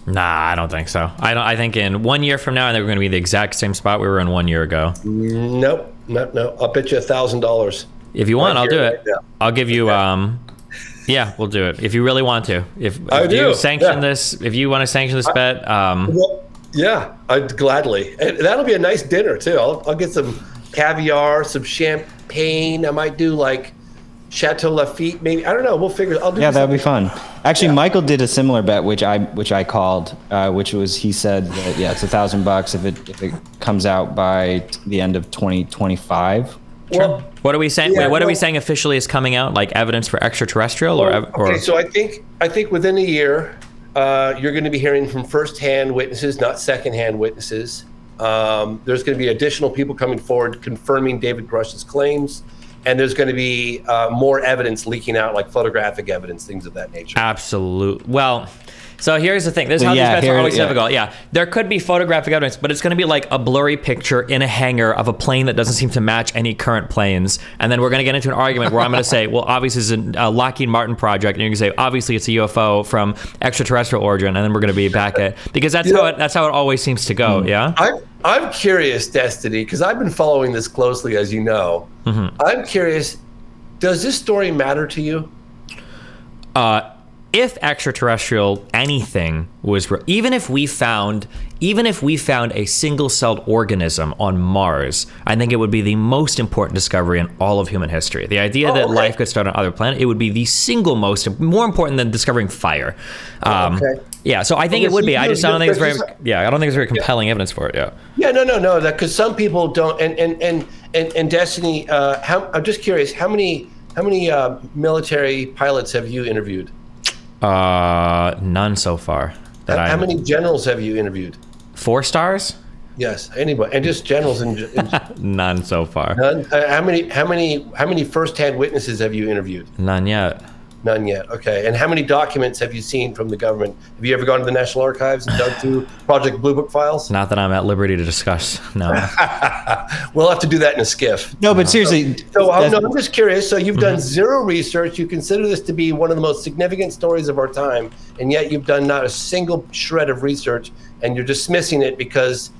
Nah, I don't think so. I think in 1 year from now, I think we're going to be the exact same spot we were in 1 year ago. Nope. No. I'll bet you $1,000. If you want, I'll do it. I'll give you. Yeah, we'll do it if you really want to. If you sanction this, if you want to sanction this bet. Well, yeah, I'd gladly, and that'll be a nice dinner too. I'll get some caviar, some champagne. I might do like Chateau Lafite, maybe. I don't know. We'll figure. I'll do. Yeah, that'd be fun. Actually, Michael did a similar bet, which I called, which was, he said that it's $1,000 if it comes out by the end of 2025. Well, what are we saying? Wait, what are we saying officially is coming out? Like evidence for extraterrestrial, or? Okay, so I think within a year, you're going to be hearing from first-hand witnesses, not second-hand witnesses. There's going to be additional people coming forward confirming David Grush's claims. And there's going to be more evidence leaking out, like photographic evidence, things of that nature. Absolutely. Well, so here's the thing. This is how these bets are always difficult. Yeah, there could be photographic evidence, but it's going to be like a blurry picture in a hangar of a plane that doesn't seem to match any current planes. And then we're going to get into an argument where I'm going to say, well, obviously it's a Lockheed Martin project, and you're going to say, obviously it's a UFO from extraterrestrial origin, and then we're going to be back at, because that's how it always seems to go. Yeah. I'm curious, Destiny, because I've been following this closely, as you know. Mm-hmm. I'm curious, does this story matter to you? if extraterrestrial anything was real, even if we found a single-celled organism on Mars, I think it would be the most important discovery in all of human history. The idea that life could start on other planets, it would be the single more important than discovering fire. Yeah, so I think it would be. I don't think it's very compelling evidence for it. Yeah, no. Because some people don't. And Destiny, I'm just curious, how many military pilots have you interviewed? None so far. How many generals have you interviewed? 4 stars? Yes, anybody, and just generals in None so far. None. How many first-hand witnesses have you interviewed? None yet. None yet. Okay. And how many documents have you seen from the government? Have you ever gone to the National Archives and dug through Project Blue Book files? Not that I'm at liberty to discuss. No. We'll have to do that in a skiff. No, but seriously. I'm just curious. So you've done zero research. You consider this to be one of the most significant stories of our time, and yet you've done not a single shred of research, and you're dismissing it because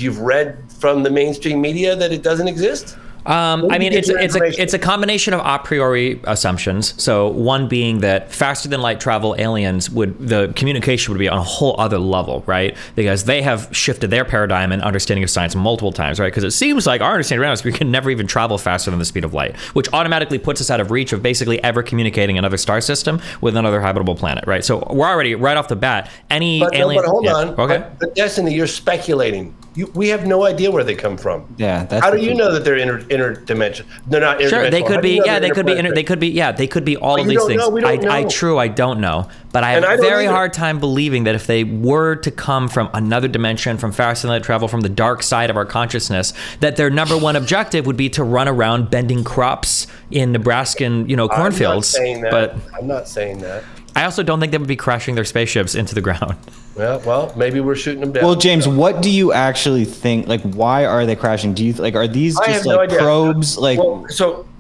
you've read from the mainstream media that it doesn't exist? I mean, it's a combination of a priori assumptions. So one being that faster than light travel aliens the communication would be on a whole other level, right? Because they have shifted their paradigm and understanding of science multiple times, right? Because it seems like our understanding around us, we can never even travel faster than the speed of light, which automatically puts us out of reach of basically ever communicating another star system with another habitable planet, right? So we're already right off the bat, alien. But hold on. Okay. But Destiny, you're speculating. We have no idea where they come from. Yeah. How do you know that they're interdimensional? They're not interdimensional. Sure, they could be. Yeah, they could be. They could be all of these things. I don't know. But I have a very hard time believing that if they were to come from another dimension, from faster than light travel, from the dark side of our consciousness, that their number one objective would be to run around bending crops in Nebraskan, cornfields. I'm not saying that. I also don't think they would be crashing their spaceships into the ground. Well, maybe we're shooting them down. Well, James, what do you actually think? Like, why are they crashing? Do you are these just probes?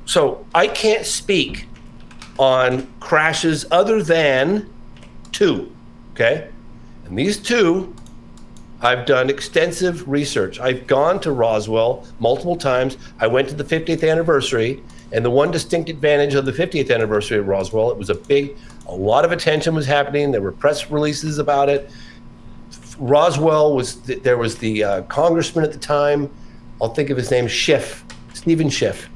So I can't speak on crashes other than 2. Okay, and these 2, I've done extensive research. I've gone to Roswell multiple times. I went to the 50th anniversary, and the one distinct advantage of the 50th anniversary of Roswell, it was a lot of attention was happening. There were press releases about it. Roswell there was the congressman at the time, I'll think of his name, Stephen Schiff.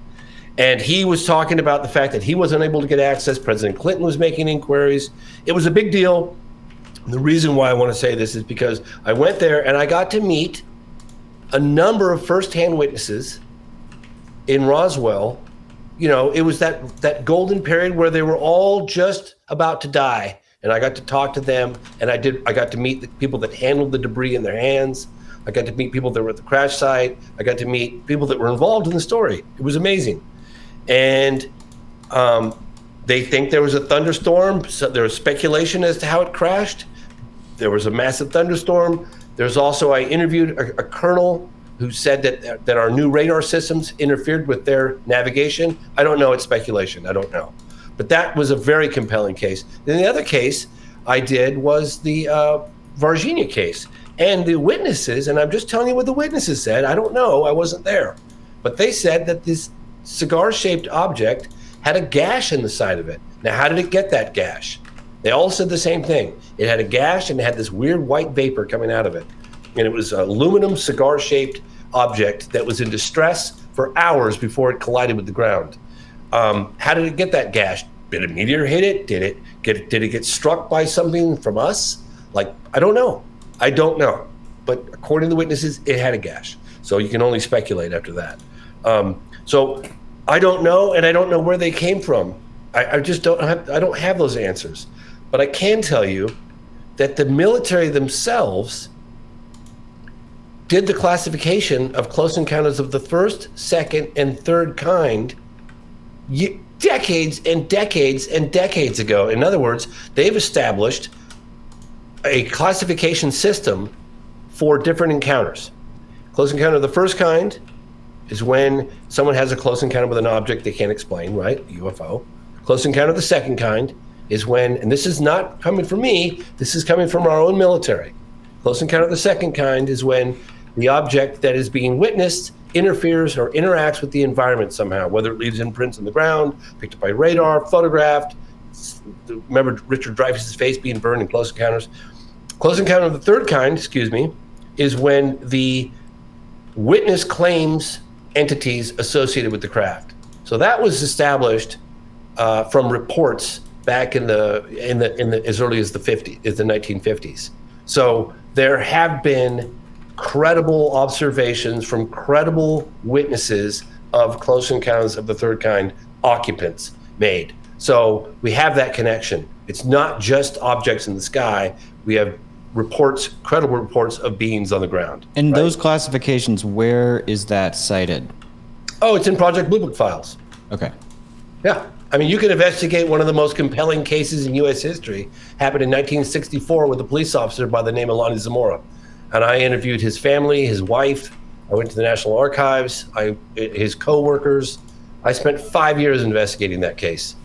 And he was talking about the fact that he wasn't able to get access. President Clinton was making inquiries. It was a big deal. And the reason why I want to say this is because I went there and I got to meet a number of firsthand witnesses in Roswell. It was that golden period where they were all just about to die. And I got to talk to them, and I got to meet the people that handled the debris in their hands. I got to meet people that were at the crash site. I got to meet people that were involved in the story. It was amazing. And they think there was a thunderstorm. So there was speculation as to how it crashed. There was a massive thunderstorm. There's also, I interviewed a colonel who said that our new radar systems interfered with their navigation. I don't know, it's speculation, I don't know. But that was a very compelling case. Then the other case I did was the Varginha case. And the witnesses, and I'm just telling you what the witnesses said, I don't know, I wasn't there. But they said that this cigar-shaped object had a gash in the side of it. Now, how did it get that gash? They all said the same thing. It had a gash and it had this weird white vapor coming out of it. And it was an aluminum cigar-shaped object that was in distress for hours before it collided with the ground. How did it get that gash? Did a meteor hit it? Did it get struck by something from us? I don't know. But according to the witnesses, it had a gash. So you can only speculate after that. So I don't know, and I don't know where they came from. I just don't have those answers. But I can tell you that the military themselves did the classification of close encounters of the first, second, and third kind decades and decades and decades ago. In other words, they've established a classification system for different encounters. Close encounter of the first kind is when someone has a close encounter with an object they can't explain, right? UFO. Close encounter of the second kind is when, and this is not coming from me, this is coming from our own military. Close encounter of the second kind is when the object that is being witnessed interferes or interacts with the environment somehow, whether it leaves imprints on the ground, picked up by radar, photographed, remember Richard Dreyfuss's face being burned in Close Encounters. Close Encounter of the Third Kind, is when the witness claims entities associated with the craft. So that was established from reports back in the as early as the 1950s. So there have been credible observations from credible witnesses of Close Encounters of the Third Kind occupants made. So we have that connection. It's not just objects in the sky. We have reports, credible reports of beings on the ground. And those classifications, where is that cited? Oh, it's in Project Blue Book files. Okay. Yeah. I mean, you can investigate one of the most compelling cases in U.S. history. Happened in 1964 with a police officer by the name of Lonnie Zamora. And I interviewed his family, his wife. I went to the National Archives, his co-workers. I spent 5 years investigating that case.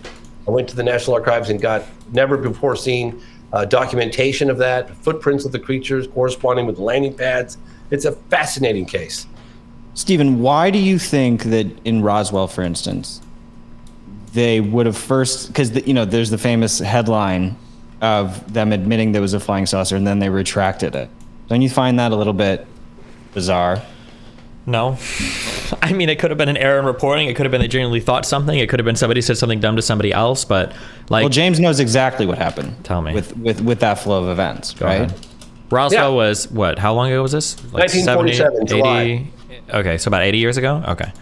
I went to the National Archives and got never before seen documentation of that, footprints of the creatures corresponding with landing pads. It's a fascinating case. Stephen, why do you think that in Roswell, for instance, they would have first, because there's the famous headline of them admitting there was a flying saucer and then they retracted it. Don't you find that a little bit bizarre? No. I mean, it could have been an error in reporting. It could have been they genuinely thought something. It could have been somebody said something dumb to somebody else. But well, James knows exactly what happened. Tell me. With that flow of events, Go right? ahead. Roswell was what? How long ago was this? 1947, 70, July. 80? Okay, so about 80 years ago? Okay.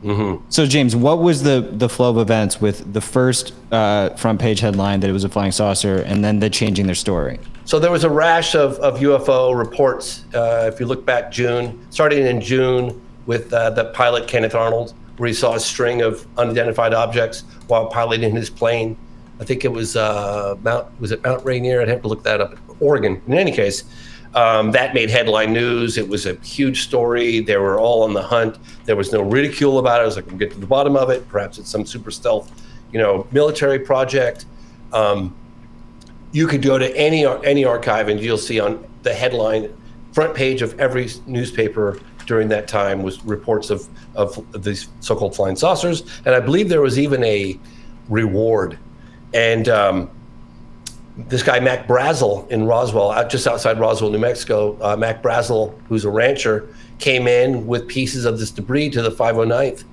Mm-hmm. So James, what was the flow of events with the first front page headline that it was a flying saucer and then the changing their story? So there was a rash of UFO reports. If you look back starting in June with the pilot Kenneth Arnold, where he saw a string of unidentified objects while piloting his plane. I think it was Mount Rainier? I'd have to look that up. Oregon. In any case, that made headline news. It was a huge story. They were all on the hunt. There was no ridicule about it. I was like, we'll get to the bottom of it. Perhaps it's some super stealth, military project. You could go to any archive and you'll see on the headline, front page of every newspaper during that time was reports of these so-called flying saucers. And I believe there was even a reward. And this guy, Mac Brazel in Roswell, just outside Roswell, New Mexico, Mac Brazel, who's a rancher, came in with pieces of this debris to the 509th.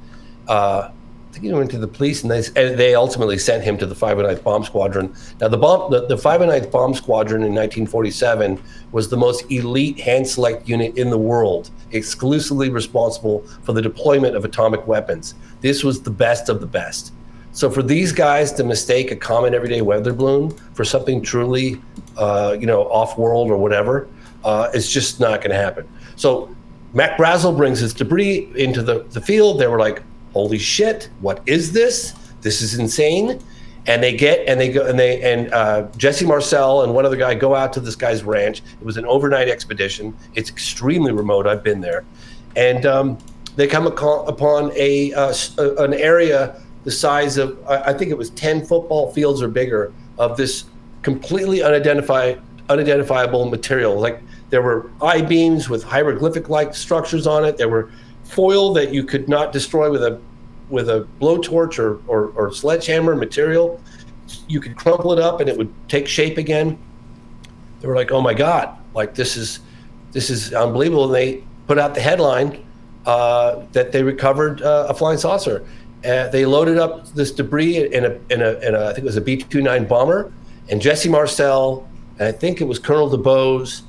I think he went to the police, and they ultimately sent him to the 509th Bomb Squadron. Now, the 509th Bomb Squadron in 1947 was the most elite hand-select unit in the world, exclusively responsible for the deployment of atomic weapons. This was the best of the best. So for these guys to mistake a common everyday weather balloon for something truly, off-world or whatever, it's just not going to happen. So Mac Brazel brings his debris into the field. They were like, holy shit, what is this? This is insane. And Jesse Marcel and one other guy go out to this guy's ranch. It was an overnight expedition. It's extremely remote. I've been there. And they come upon an area the size of, I think it was 10 football fields or bigger, of this completely unidentifiable material. Like there were I-beams with hieroglyphic-like structures on it. There were foil that you could not destroy with a blowtorch or sledgehammer material. You could crumple it up and it would take shape again. They were like, oh my God, like this is unbelievable. And they put out the headline that they recovered a flying saucer. They loaded up this debris in a I think it was a B-29 bomber, and Jesse Marcel, and I think it was Colonel DeBose,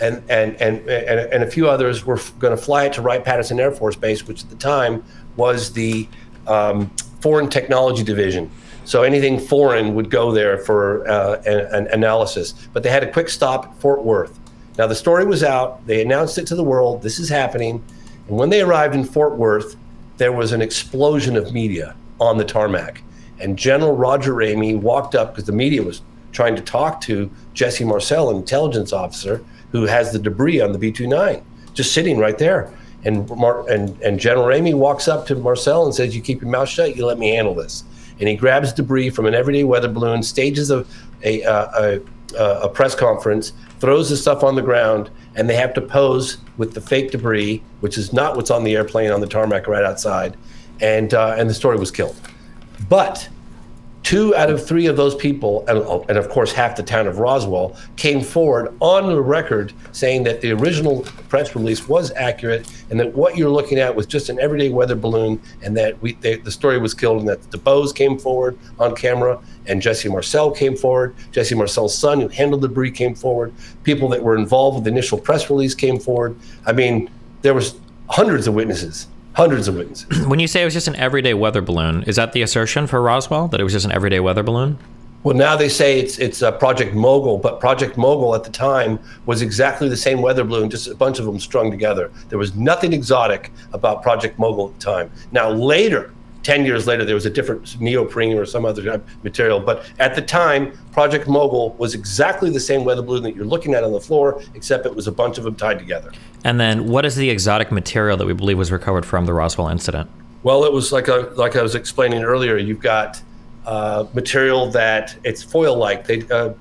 and a few others were going to fly it to Wright-Patterson Air Force Base, which at the time was the Foreign Technology Division. So anything foreign would go there for an analysis. But they had a quick stop at Fort Worth. Now the story was out. They announced it to the world. This is happening. And when they arrived in Fort Worth, there was an explosion of media on the tarmac. And General Roger Ramey walked up because the media was trying to talk to Jesse Marcel, an intelligence officer who has the debris on the B-29, just sitting right there. And General Ramey walks up to Marcel and says, you keep your mouth shut, you let me handle this. And he grabs debris from an everyday weather balloon, stages a press conference, throws the stuff on the ground, and they have to pose with the fake debris, which is not what's on the airplane on the tarmac right outside. And the story was killed. But 2 out of 3 of those people, and of course half the town of Roswell, came forward on the record saying that the original press release was accurate and that what you're looking at was just an everyday weather balloon, and that the story was killed, and that DeBose came forward on camera, and Jesse Marcel came forward. Jesse Marcel's son, who handled the debris, came forward. People that were involved with the initial press release came forward. I mean, there was hundreds of witnesses. Hundreds of witnesses. When you say it was just an everyday weather balloon, is that the assertion for Roswell, that it was just an everyday weather balloon? Well, now they say it's Project Mogul, but Project Mogul at the time was exactly the same weather balloon, just a bunch of them strung together. There was nothing exotic about Project Mogul at the time. Now later, 10 years later, there was a different neoprene or some other material. But at the time, Project Mogul was exactly the same weather balloon that you're looking at on the floor, except it was a bunch of them tied together. And then what is the exotic material that we believe was recovered from the Roswell incident? Well, it was like I was explaining earlier, you've got material that it's foil-like.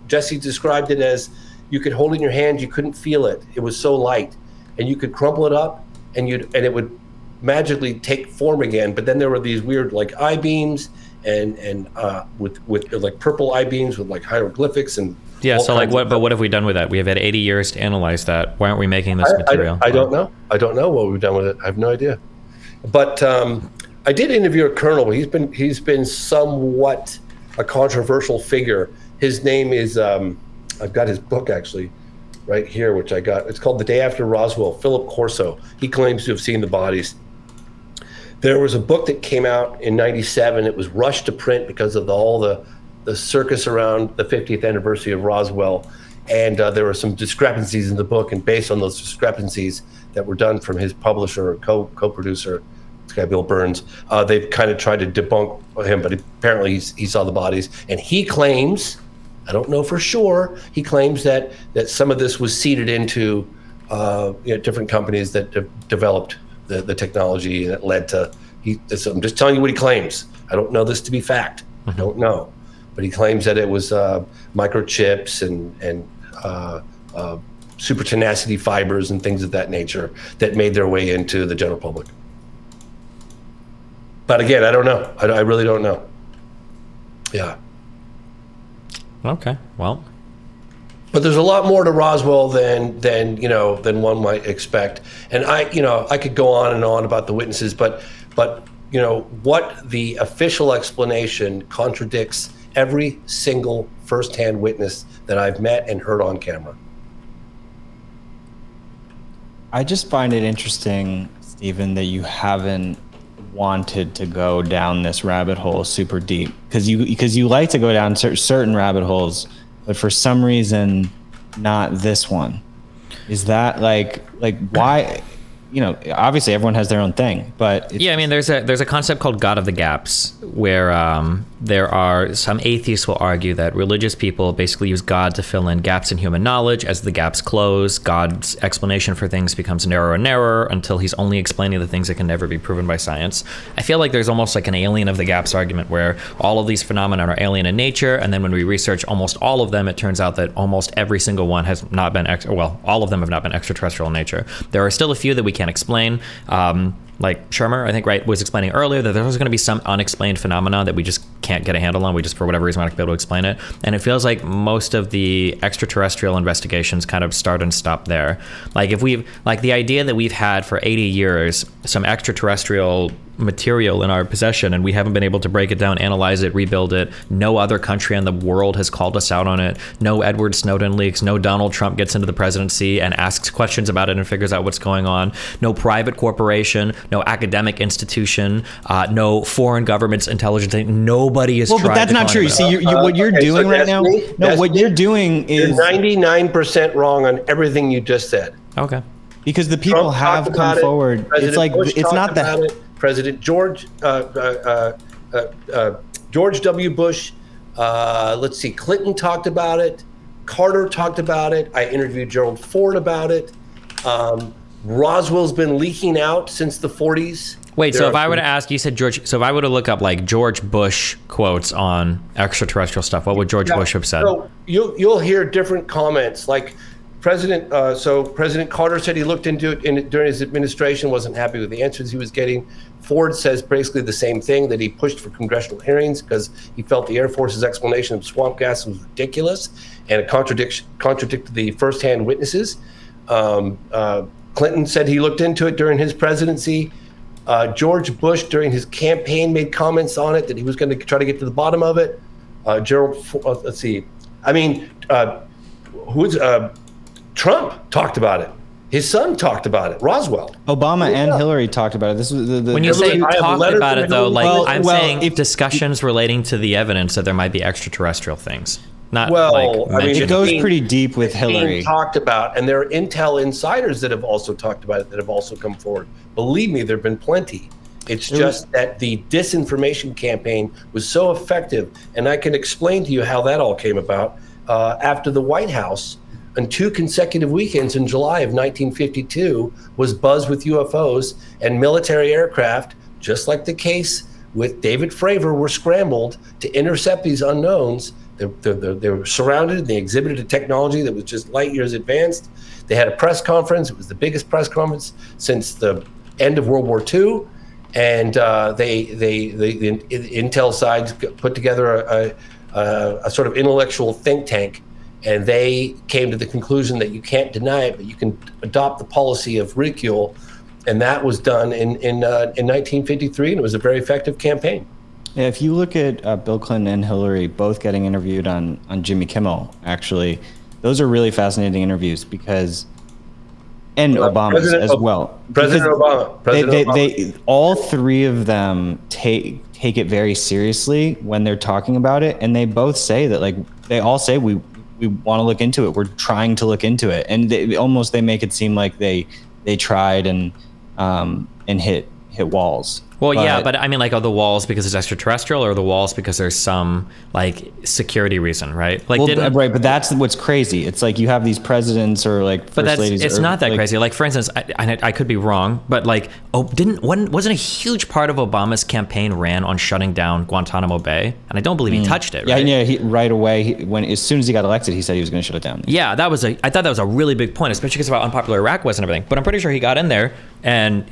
Jesse described it as you could hold it in your hand, you couldn't feel it. It was so light. And you could crumple it up and it would magically take form again. But then there were these weird like I-beams and with like purple I-beams with like hieroglyphics and so like what have we done with that? We have had 80 years to analyze that. Why aren't we making this material? I don't know. I don't know what we've done with it. I have no idea. But I did interview a colonel. He's been somewhat a controversial figure. His name is I've got his book actually right here, which I got. It's called The Day After Roswell. Philip Corso. He claims to have seen the bodies. There was a book that came out in '97. It was rushed to print because of all the circus around the 50th anniversary of Roswell, and there were some discrepancies in the book. And based on those discrepancies that were done from his publisher or co-producer, this guy Bill Burns, they've kind of tried to debunk him. But apparently he saw the bodies, and he claims, I don't know for sure, he claims that some of this was seeded into different companies that developed the technology, and it led to, so I'm just telling you what he claims. I don't know this to be fact. I don't know. But he claims that it was microchips and super tenacity fibers and things of that nature that made their way into the general public. But again, I don't know. I really don't know. Yeah. Okay, well. But there's a lot more to Roswell than one might expect. And I could go on and on about the witnesses, but what the official explanation contradicts every single firsthand witness that I've met and heard on camera. I just find it interesting, Stephen, that you haven't wanted to go down this rabbit hole super deep, because you like to go down certain rabbit holes, but for some reason not this one. Is that like why? Obviously everyone has their own thing, but I mean, there's a concept called God of the Gaps, where there are some atheists will argue that religious people basically use God to fill in gaps in human knowledge. As the gaps close, God's explanation for things becomes narrower and narrower until he's only explaining the things that can never be proven by science. I feel like there's almost like an alien of the gaps argument, where all of these phenomena are alien in nature, and then when we research almost all of them, it turns out that almost every single one has not been all of them have not been extraterrestrial in nature. There are still a few that we can't explain. Like Shermer, I think, was explaining earlier that there's going to be some unexplained phenomena that we just can't get a handle on. We just, for whatever reason, aren't going to be able to explain it. And it feels like most of the extraterrestrial investigations kind of start and stop there. Like the idea that we've had for 80 years some extraterrestrial material in our possession, and we haven't been able to break it down, analyze it, rebuild it. No other country in the world has called us out on it. No Edward Snowden leaks. No Donald Trump gets into the presidency and asks questions about it and figures out what's going on. No private corporation, no academic institution, no foreign government's intelligence. Nobody has tried. But that's not true. You see, what you're doing right now. What you're doing is 99% wrong on everything you just said. Okay. Because the people have come forward. It's like it's not that. President George W. Bush, let's see, Clinton talked about it. Carter talked about it. I interviewed Gerald Ford about it. Roswell's been leaking out since the 40s. Wait, so if I were to ask, you said George, so if I were to look up like George Bush quotes on extraterrestrial stuff, what would George Bush have said? So you'll hear different comments. Like President Carter said he looked into it during his administration, wasn't happy with the answers he was getting. Ford says basically the same thing, that he pushed for congressional hearings because he felt the Air Force's explanation of swamp gas was ridiculous and it contradicted the firsthand witnesses. Clinton said he looked into it during his presidency. George Bush, during his campaign, made comments on it that he was going to try to get to the bottom of it. Trump talked about it. His son talked about it. Roswell. Obama and Hillary talked about it. This was the when you say talked about it, though, like I'm saying, if discussions relating to the evidence that there might be extraterrestrial things. Not it goes pretty deep with Hillary. Talked about, and there are intel insiders that have also talked about it, that have also come forward. Believe me, there have been plenty. It's just that the disinformation campaign was so effective, and I can explain to you how that all came about. After the White House, on 2 consecutive weekends in July of 1952, was buzzed with UFOs, and military aircraft, just like the case with David Fravor, were scrambled to intercept these unknowns. They were surrounded, and they exhibited a technology that was just light years advanced. They had a press conference. It was the biggest press conference since the end of World War II. And the intel side put together a sort of intellectual think tank, and they came to the conclusion that you can't deny it, but you can adopt the policy of ridicule. And that was done in 1953, and it was a very effective campaign. Yeah, if you look at Bill Clinton and Hillary both getting interviewed on Jimmy Kimmel, actually, those are really fascinating interviews because, and Obama's as well. President Obama. They all three of them take it very seriously when they're talking about it, and they both say that, like, they all say we want to look into it. We're trying to look into it, and they make it seem like they tried and hit walls. Well, but I mean, like, are the walls because it's extraterrestrial, or the walls because there's some like security reason, right? Like, right, but that's what's crazy. It's like you have these presidents or like first ladies. It's not that crazy. Like, for instance, I could be wrong, but like, wasn't a huge part of Obama's campaign ran on shutting down Guantanamo Bay, and I don't believe he touched it. Right? Yeah, he right away as soon as he got elected, he said he was going to shut it down. Yeah, I thought that was a really big point, especially because of how unpopular Iraq was and everything. But I'm pretty sure he got in there and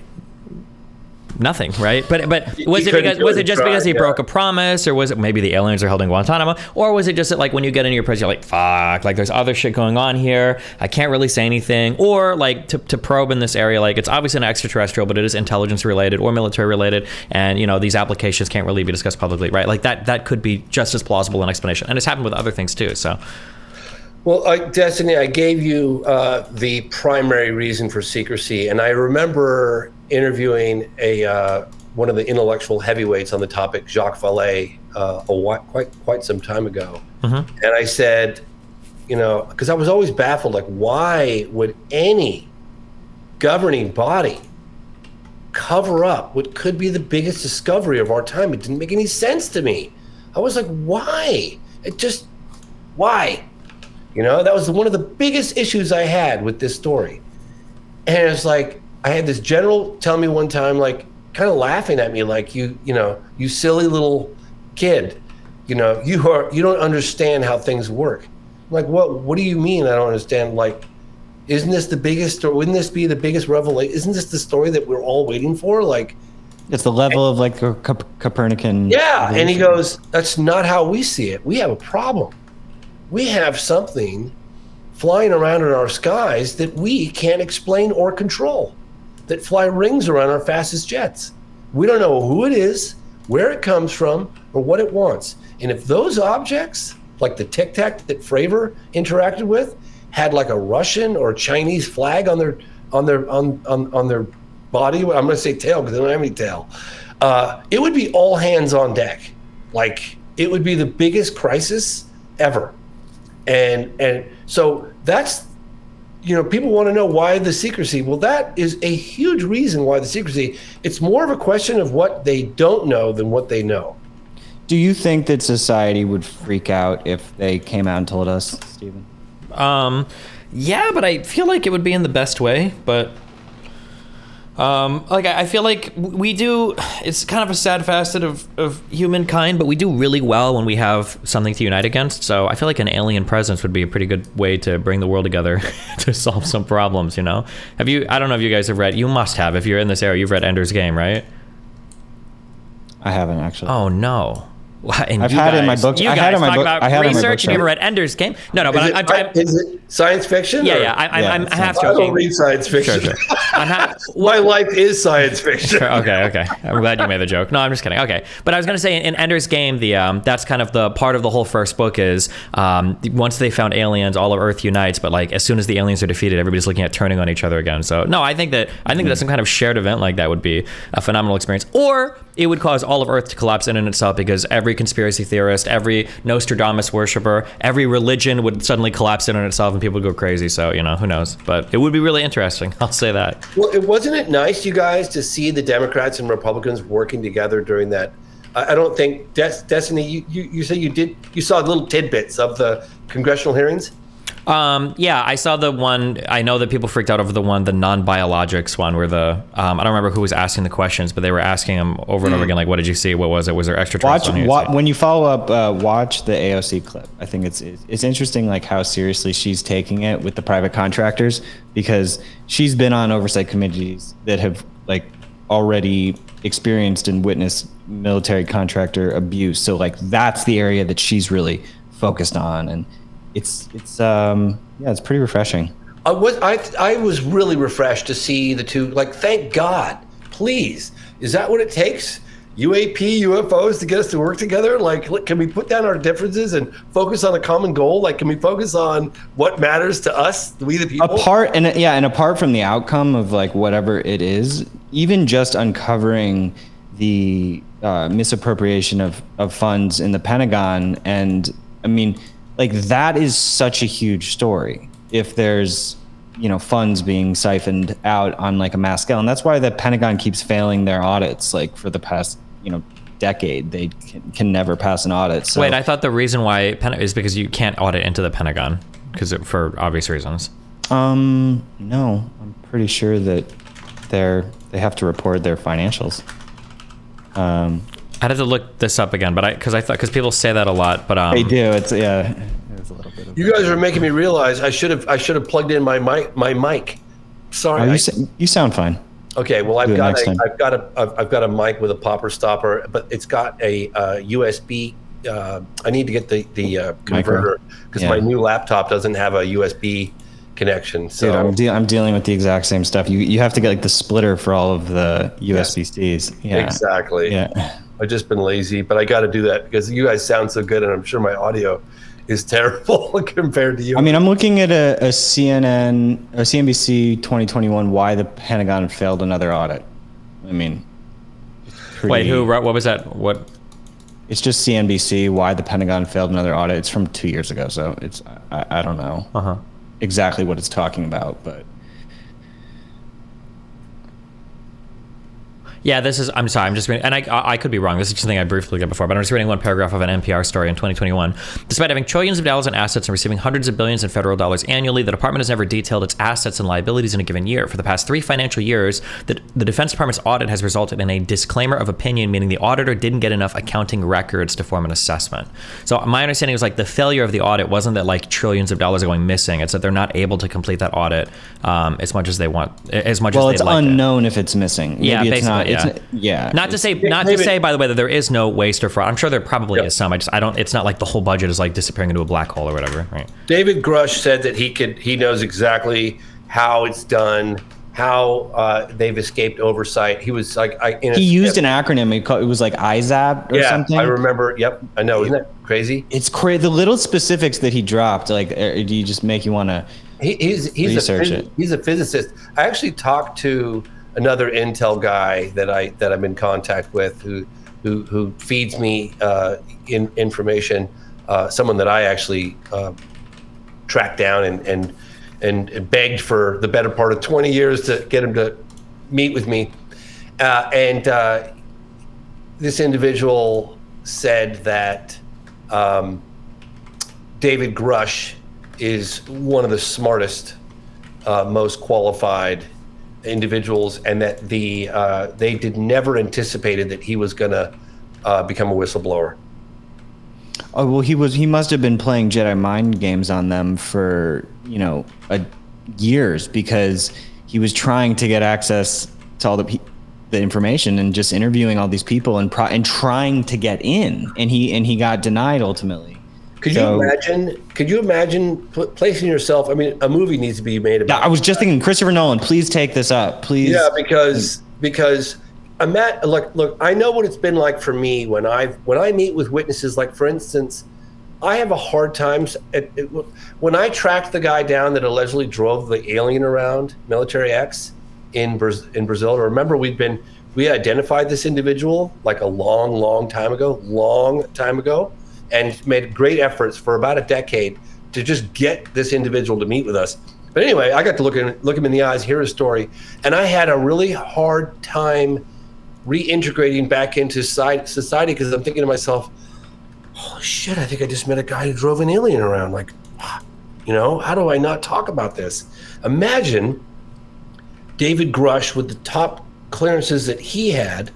nothing, right? But was it just because he broke a promise, or was it maybe the aliens are holding Guantanamo, or was it just that, like, when you get into your press, you're like, fuck, like, there's other shit going on here, I can't really say anything, or like to probe in this area, like, it's obviously an extraterrestrial, but it is intelligence related or military related, and these applications can't really be discussed publicly, right? Like that could be just as plausible an explanation, and it's happened with other things too. So. Well, Destiny, I gave you the primary reason for secrecy, and I remember interviewing one of the intellectual heavyweights on the topic, Jacques Vallée, quite some time ago. Mm-hmm. And I said, because I was always baffled, like, why would any governing body cover up what could be the biggest discovery of our time? It didn't make any sense to me. I was like, why? Why? That was one of the biggest issues I had with this story. And it's like, I had this general tell me one time, like, kind of laughing at me, like, you silly little kid, you don't understand how things work. I'm like, what do you mean I don't understand? Like, isn't this the biggest, or wouldn't this be the biggest revelation? Isn't this the story that we're all waiting for? Like, it's the level of, like, Copernican. Yeah, evolution. And he goes, that's not how we see it. We have a problem. We have something flying around in our skies that we can't explain or control, that fly rings around our fastest jets. We don't know who it is, where it comes from, or what it wants. And if those objects, like the Tic Tac that Fravor interacted with, had like a Russian or Chinese flag on their body, I'm going to say tail because they don't have any tail, it would be all hands on deck. Like, it would be the biggest crisis ever. And so that's, people want to know why the secrecy. Well, that is a huge reason why the secrecy. It's more of a question of what they don't know than what they know. Do you think that society would freak out if they came out and told us, Stephen? Yeah, but I feel like it would be in the best way. But Like I feel like we do. It's kind of a sad facet of humankind, but we do really well when we have something to unite against. So I feel like an alien presence would be a pretty good way to bring the world together to solve some problems. You know? Have you? I don't know if you guys have read. You must have. If you're in this area, you've read Ender's Game, right? I haven't actually. Oh no. I've had it in my book. You I guys had it in my talk book. about I had it in my research. Have you ever bookshelf. read Ender's Game? No, but I'm Is it science fiction? yeah, or- yeah. I'm it's half I don't joking. read science fiction. Sure. I'm half, My life is science fiction. okay. I'm glad you made the joke. No, I'm just kidding. Okay, but I was gonna say in Ender's Game, the that's kind of the part of the whole first book is once they found aliens, all of Earth unites. But like as soon as the aliens are defeated, everybody's looking at turning on each other again. So no, I think that some kind of shared event like that would be a phenomenal experience, or it would cause all of Earth to collapse in itself because every conspiracy theorist, every Nostradamus worshiper, every religion would suddenly collapse in on itself and people would go crazy. So you know, who knows? But it would be really interesting. I'll say that. Well, wasn't it nice, you guys, to see the Democrats and Republicans working together during that? I don't think Destiny. You say you saw little tidbits of the congressional hearings. Yeah, I saw the one. I know that people freaked out over the non-biologics one, where I don't remember who was asking the questions, but they were asking them over and over again, like, "What did you see? What was it? Was there extraterrestrial?" When you follow up, watch the AOC clip. I think it's interesting, like how seriously she's taking it with the private contractors, because she's been on oversight committees that have like already experienced and witnessed military contractor abuse. So like that's the area that she's really focused on, and it's pretty refreshing. I was really refreshed to see the two. Like, thank God, please. Is that what it takes? UAP, UFOs to get us to work together? Like, can we put down our differences and focus on a common goal? Like, can we focus on what matters to us, we the people? Apart from the outcome of like whatever it is, even just uncovering the misappropriation of funds in the Pentagon, and I mean, like that is such a huge story. If there's, funds being siphoned out on like a mass scale, and that's why the Pentagon keeps failing their audits. Like for the past, decade, they can never pass an audit. So, wait, I thought the reason why is because you can't audit into the Pentagon for obvious reasons. No, I'm pretty sure that they have to report their financials. I'd have to look this up again, but because people say that a lot, but they do. It's a little bit of. You guys are making me realize I should have plugged in my mic. Sorry. You sound fine. Okay. Well, I've got a mic with a popper stopper, but it's got a USB. I need to get the converter because my new laptop doesn't have a USB connection. So dude, I'm dealing with the exact same stuff. You have to get like the splitter for all of the USB-Cs. Yeah. Exactly. Yeah. I've just been lazy, but I got to do that because you guys sound so good, and I'm sure my audio is terrible compared to you. I mean, I'm looking at a CNBC 2021 why the Pentagon failed another audit. I mean, wait, who wrote? What was that? What? It's just CNBC why the Pentagon failed another audit. It's from 2 years ago, so it's I don't know exactly what it's talking about, but. Yeah, I'm sorry, I'm just reading, and I could be wrong. This is something I briefly got before, but I'm just reading one paragraph of an NPR story in 2021. Despite having trillions of dollars in assets and receiving hundreds of billions in federal dollars annually, the department has never detailed its assets and liabilities in a given year. For the past 3 financial years, the Defense Department's audit has resulted in a disclaimer of opinion, meaning the auditor didn't get enough accounting records to form an assessment. So my understanding was like the failure of the audit wasn't that like trillions of dollars are going missing. It's that they're not able to complete that audit as much as they want, as much as they'd like. Well, it's unknown if it's missing. Maybe Yeah, it's basically, not. Yeah. Not to say, by the way, that there is no waste or fraud. I'm sure there probably is some. It's not like the whole budget is like disappearing into a black hole or whatever, right? David Grush said that he knows exactly how it's done, how they've escaped oversight. He was like, he used an acronym. It was like IZAP or something. I remember. Yep, I know. Isn't that crazy? It's crazy. The little specifics that he dropped, like, do you just make you want to research it? He's a physicist. I actually talked to another Intel guy that I'm in contact with who feeds me information. Someone that I actually tracked down and begged for the better part of 20 years to get him to meet with me. And this individual said that David Grush is one of the smartest, most qualified, individuals, and that they never anticipated that he was going to become a whistleblower. Oh, well, he must have been playing Jedi mind games on them for, years, because he was trying to get access to all the information and just interviewing all these people and trying to get in, and he got denied ultimately. Could you imagine placing yourself? I mean, a movie needs to be made about. I was just thinking, Christopher Nolan, please take this up, please. Yeah, because look, I know what it's been like for me when I meet with witnesses. Like, for instance, I have a hard time when I tracked the guy down that allegedly drove the alien around Military X in Brazil. Remember, we identified this individual like a long time ago, and made great efforts for about a decade to just get this individual to meet with us. But anyway, I got to look him in the eyes, hear his story, and I had a really hard time reintegrating back into society, because I'm thinking to myself, holy shit, I think I just met a guy who drove an alien around. Like, how do I not talk about this? Imagine David Grush, with the top clearances that he had,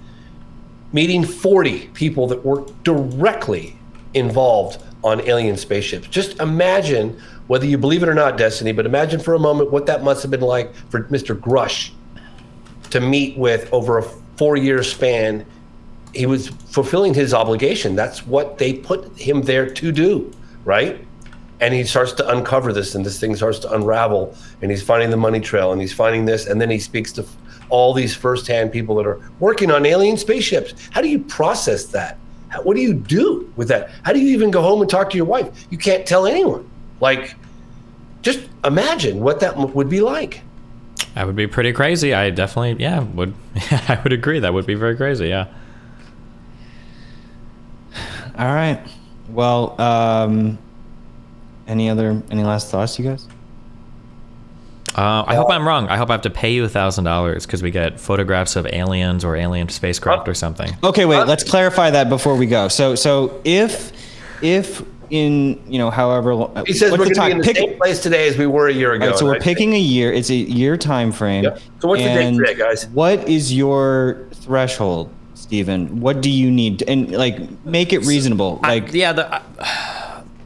meeting 40 people that were directly involved on alien spaceships. Just imagine, whether you believe it or not, Destiny, but imagine for a moment what that must have been like for Mr. Grush to meet with over a 4-year span. He was fulfilling his obligation. That's what they put him there to do, right? And he starts to uncover this, and this thing starts to unravel, and he's finding the money trail, and he's finding this, and then he speaks to all these firsthand people that are working on alien spaceships. How do you process that? What do you do with that? How do you even go home and talk to your wife? You can't tell anyone. Like, just imagine what that would be like. That would be pretty crazy. I definitely, would. I would agree. That would be very crazy. Yeah. All right. Well, any last thoughts, you guys? I hope I'm wrong. I hope I have to pay you $1,000 because we get photographs of aliens or alien spacecraft or something. Okay, wait. Let's clarify that before we go. So if in however long, he says we're going to be in the same place today as we were a year ago. Right, so we're picking a year. It's a year time frame. Yep. So what's the date today, guys? What is your threshold, Stephen? What do you need? And make it reasonable.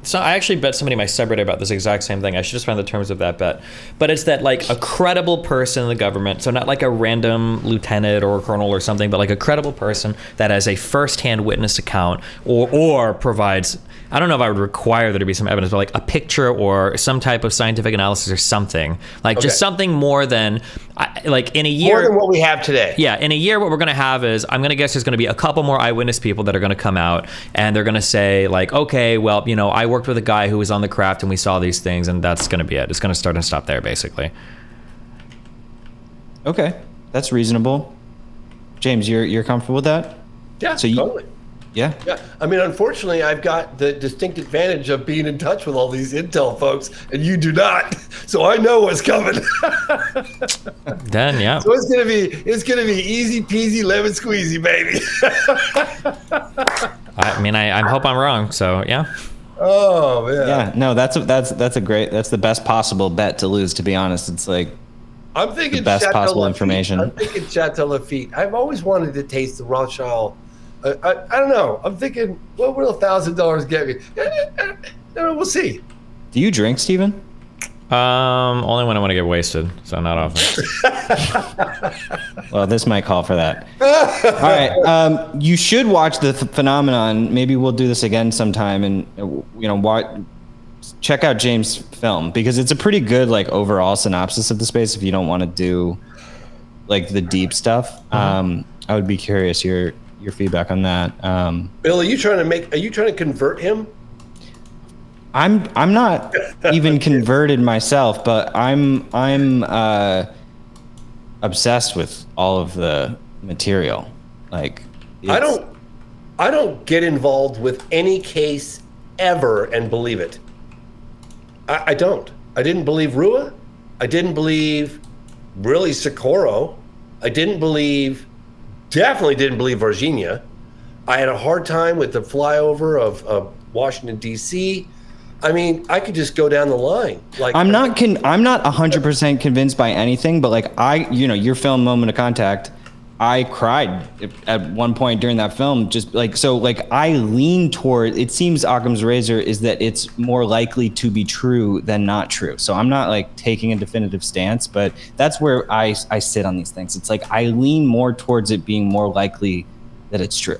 So I actually bet somebody in my subreddit about this exact same thing. I should just find the terms of that bet. But it's that a credible person in the government, so not like a random lieutenant or a colonel or something, but like a credible person that has a first-hand witness account or provides, I don't know if I would require there to be some evidence, but a picture or some type of scientific analysis or something. Just something more than, in a year. More than what we have today. Yeah, in a year what we're going to have is, I'm going to guess there's going to be a couple more eyewitness people that are going to come out, and they're going to say okay, well, I worked with a guy who was on the craft and we saw these things, and that's going to be it. It's going to start and stop there, basically. Okay, that's reasonable. James, you're comfortable with that? Yeah, totally. Yeah. I mean, unfortunately, I've got the distinct advantage of being in touch with all these intel folks, and you do not. So I know what's coming. Then, yeah. So it's gonna be easy peasy lemon squeezy, baby. I hope I'm wrong. So yeah. Oh man. Yeah. No, that's the best possible bet to lose. To be honest, it's I'm thinking the best Chateau possible Lafite. information. I'm thinking Chateau Lafite. I've always wanted to taste the Rothschild. I don't know. I'm thinking, what will $1,000 get me? We'll see. Do you drink, Stephen? Only when I want to get wasted, so not often. Well, this might call for that. All right. You should watch the Phenomenon. Maybe we'll do this again sometime, and check out James' film, because it's a pretty good overall synopsis of the space if you don't want to do the deep stuff. I would be curious your feedback on that. Bill, are you trying to convert him? I'm not even converted myself, but I'm obsessed with all of the material. I don't get involved with any case ever and believe it. I don't. I didn't believe Rua. I didn't believe really Socorro. Definitely didn't believe Virginia. I had a hard time with the flyover of Washington, D.C. I mean, I could just go down the line. Like I'm not 100% convinced by anything, but like your film Moment of Contact, I cried at one point during that film. Just like, so like I lean toward, it seems Occam's razor is that it's more likely to be true than not true. So I'm not like taking a definitive stance, but that's where I sit on these things. It's like I lean more towards it being more likely that it's true.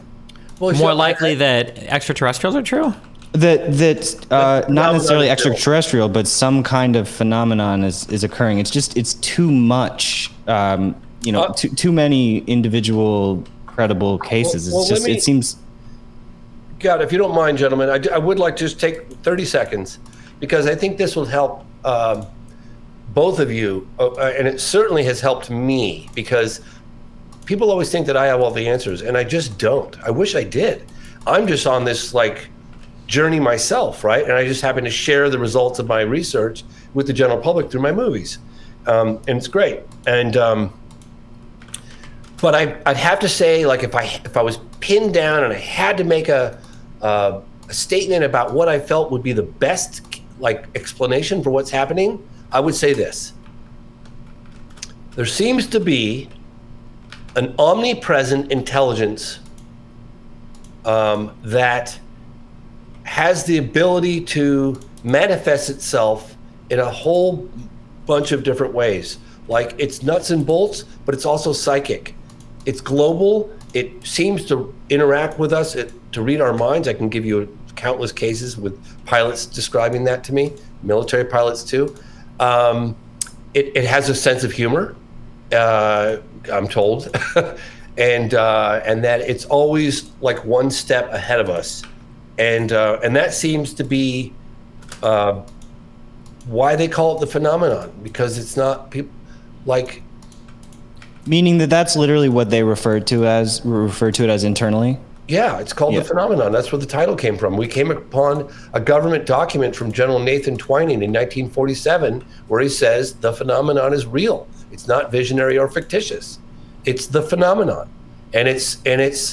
Well, more likely that extraterrestrials are true? That not necessarily extraterrestrial, but some kind of phenomenon is occurring. It's too much. Too many individual credible cases. It seems. God, if you don't mind, gentlemen, I would like to just take 30 seconds because I think this will help both of you, and it certainly has helped me because people always think that I have all the answers, and I just don't. I wish I did. I'm just on this like journey myself, right? And I just happen to share the results of my research with the general public through my movies, and it's great. And but I'd have to say, like, if I was pinned down and I had to make a statement about what I felt would be the best like explanation for what's happening, I would say this: there seems to be an omnipresent intelligence that has the ability to manifest itself in a whole bunch of different ways. Like, it's nuts and bolts, but it's also psychic. It's global. It seems to interact with us, to read our minds. I can give you countless cases with pilots describing that to me, military pilots too. It has a sense of humor, I'm told, and that it's always like one step ahead of us. And that seems to be why they call it the phenomenon, because it's not people like. Meaning that's literally what they refer to it as internally. Yeah, it's called the phenomenon. That's where the title came from. We came upon a government document from General Nathan Twining in 1947 where he says the phenomenon is real. It's not visionary or fictitious. It's the phenomenon, and it's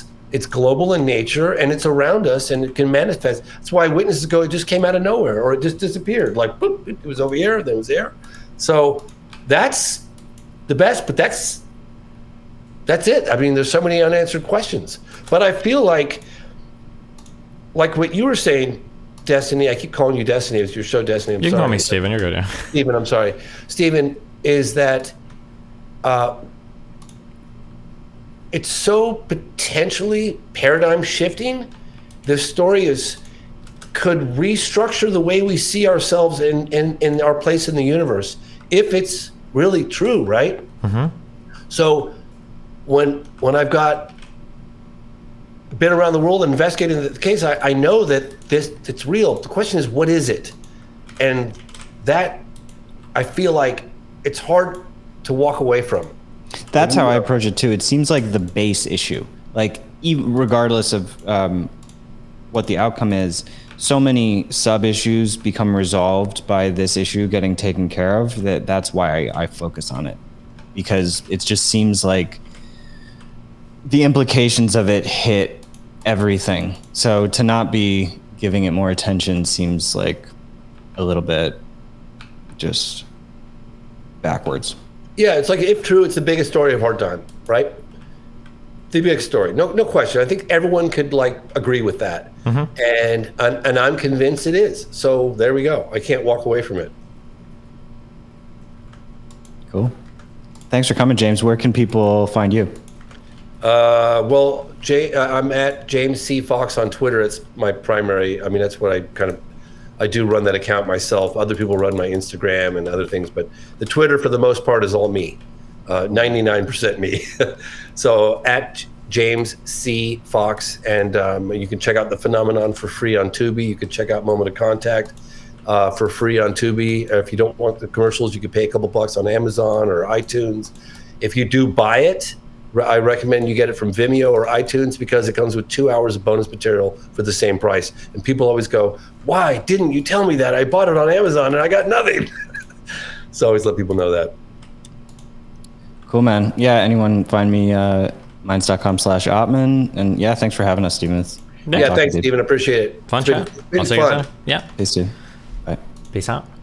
global in nature, and it's around us, and it can manifest. That's why witnesses go, it just came out of nowhere, or it just disappeared. Like, boop, it was over here, then it was there. So that's the best, but that's it. I mean, there's so many unanswered questions. But I feel like what you were saying, Destiny, I keep calling you Destiny. It's your show, Destiny. You can call me Steven. You're good. Yeah. Steven, I'm sorry. Steven, is that it's so potentially paradigm shifting. This story could restructure the way we see ourselves in our place in the universe, if it's really true, right? Mm-hmm. So when I've been around the world investigating the case, I know that it's real. The question is, what is it? And that, I feel like it's hard to walk away from. That's how I approach it too. It seems like the base issue, like even regardless of what the outcome is, so many sub issues become resolved by this issue getting taken care of. That's why I focus on it, because it just seems like the implications of it hit everything. So to not be giving it more attention seems like a little bit just backwards. Yeah, it's like, if true, it's the biggest story of our time, right? The biggest story, no question. I think everyone could like agree with that, and I'm convinced it is. So there we go. I can't walk away from it. Cool. Thanks for coming, James. Where can people find you? Well, I'm at James C. Fox on Twitter. It's my primary. I mean, that's what I do run that account myself. Other people run my Instagram and other things, but the Twitter for the most part is all me, 99% me. So at James C. Fox, and you can check out The Phenomenon for free on Tubi. You can check out Moment of Contact for free on Tubi. If you don't want the commercials, you can pay a couple bucks on Amazon or iTunes. If you do buy it, I recommend you get it from Vimeo or iTunes, because it comes with 2 hours of bonus material for the same price. And people always go, why didn't you tell me that? I bought it on Amazon and I got nothing. So I always let people know that. Cool, man. Yeah, anyone find me, minds.com/Ottman. And yeah, thanks for having us, Steven. Yeah, thanks, Steven. Appreciate it. Fun chat. I'll see you soon. Yeah. Peace, dude. Peace out.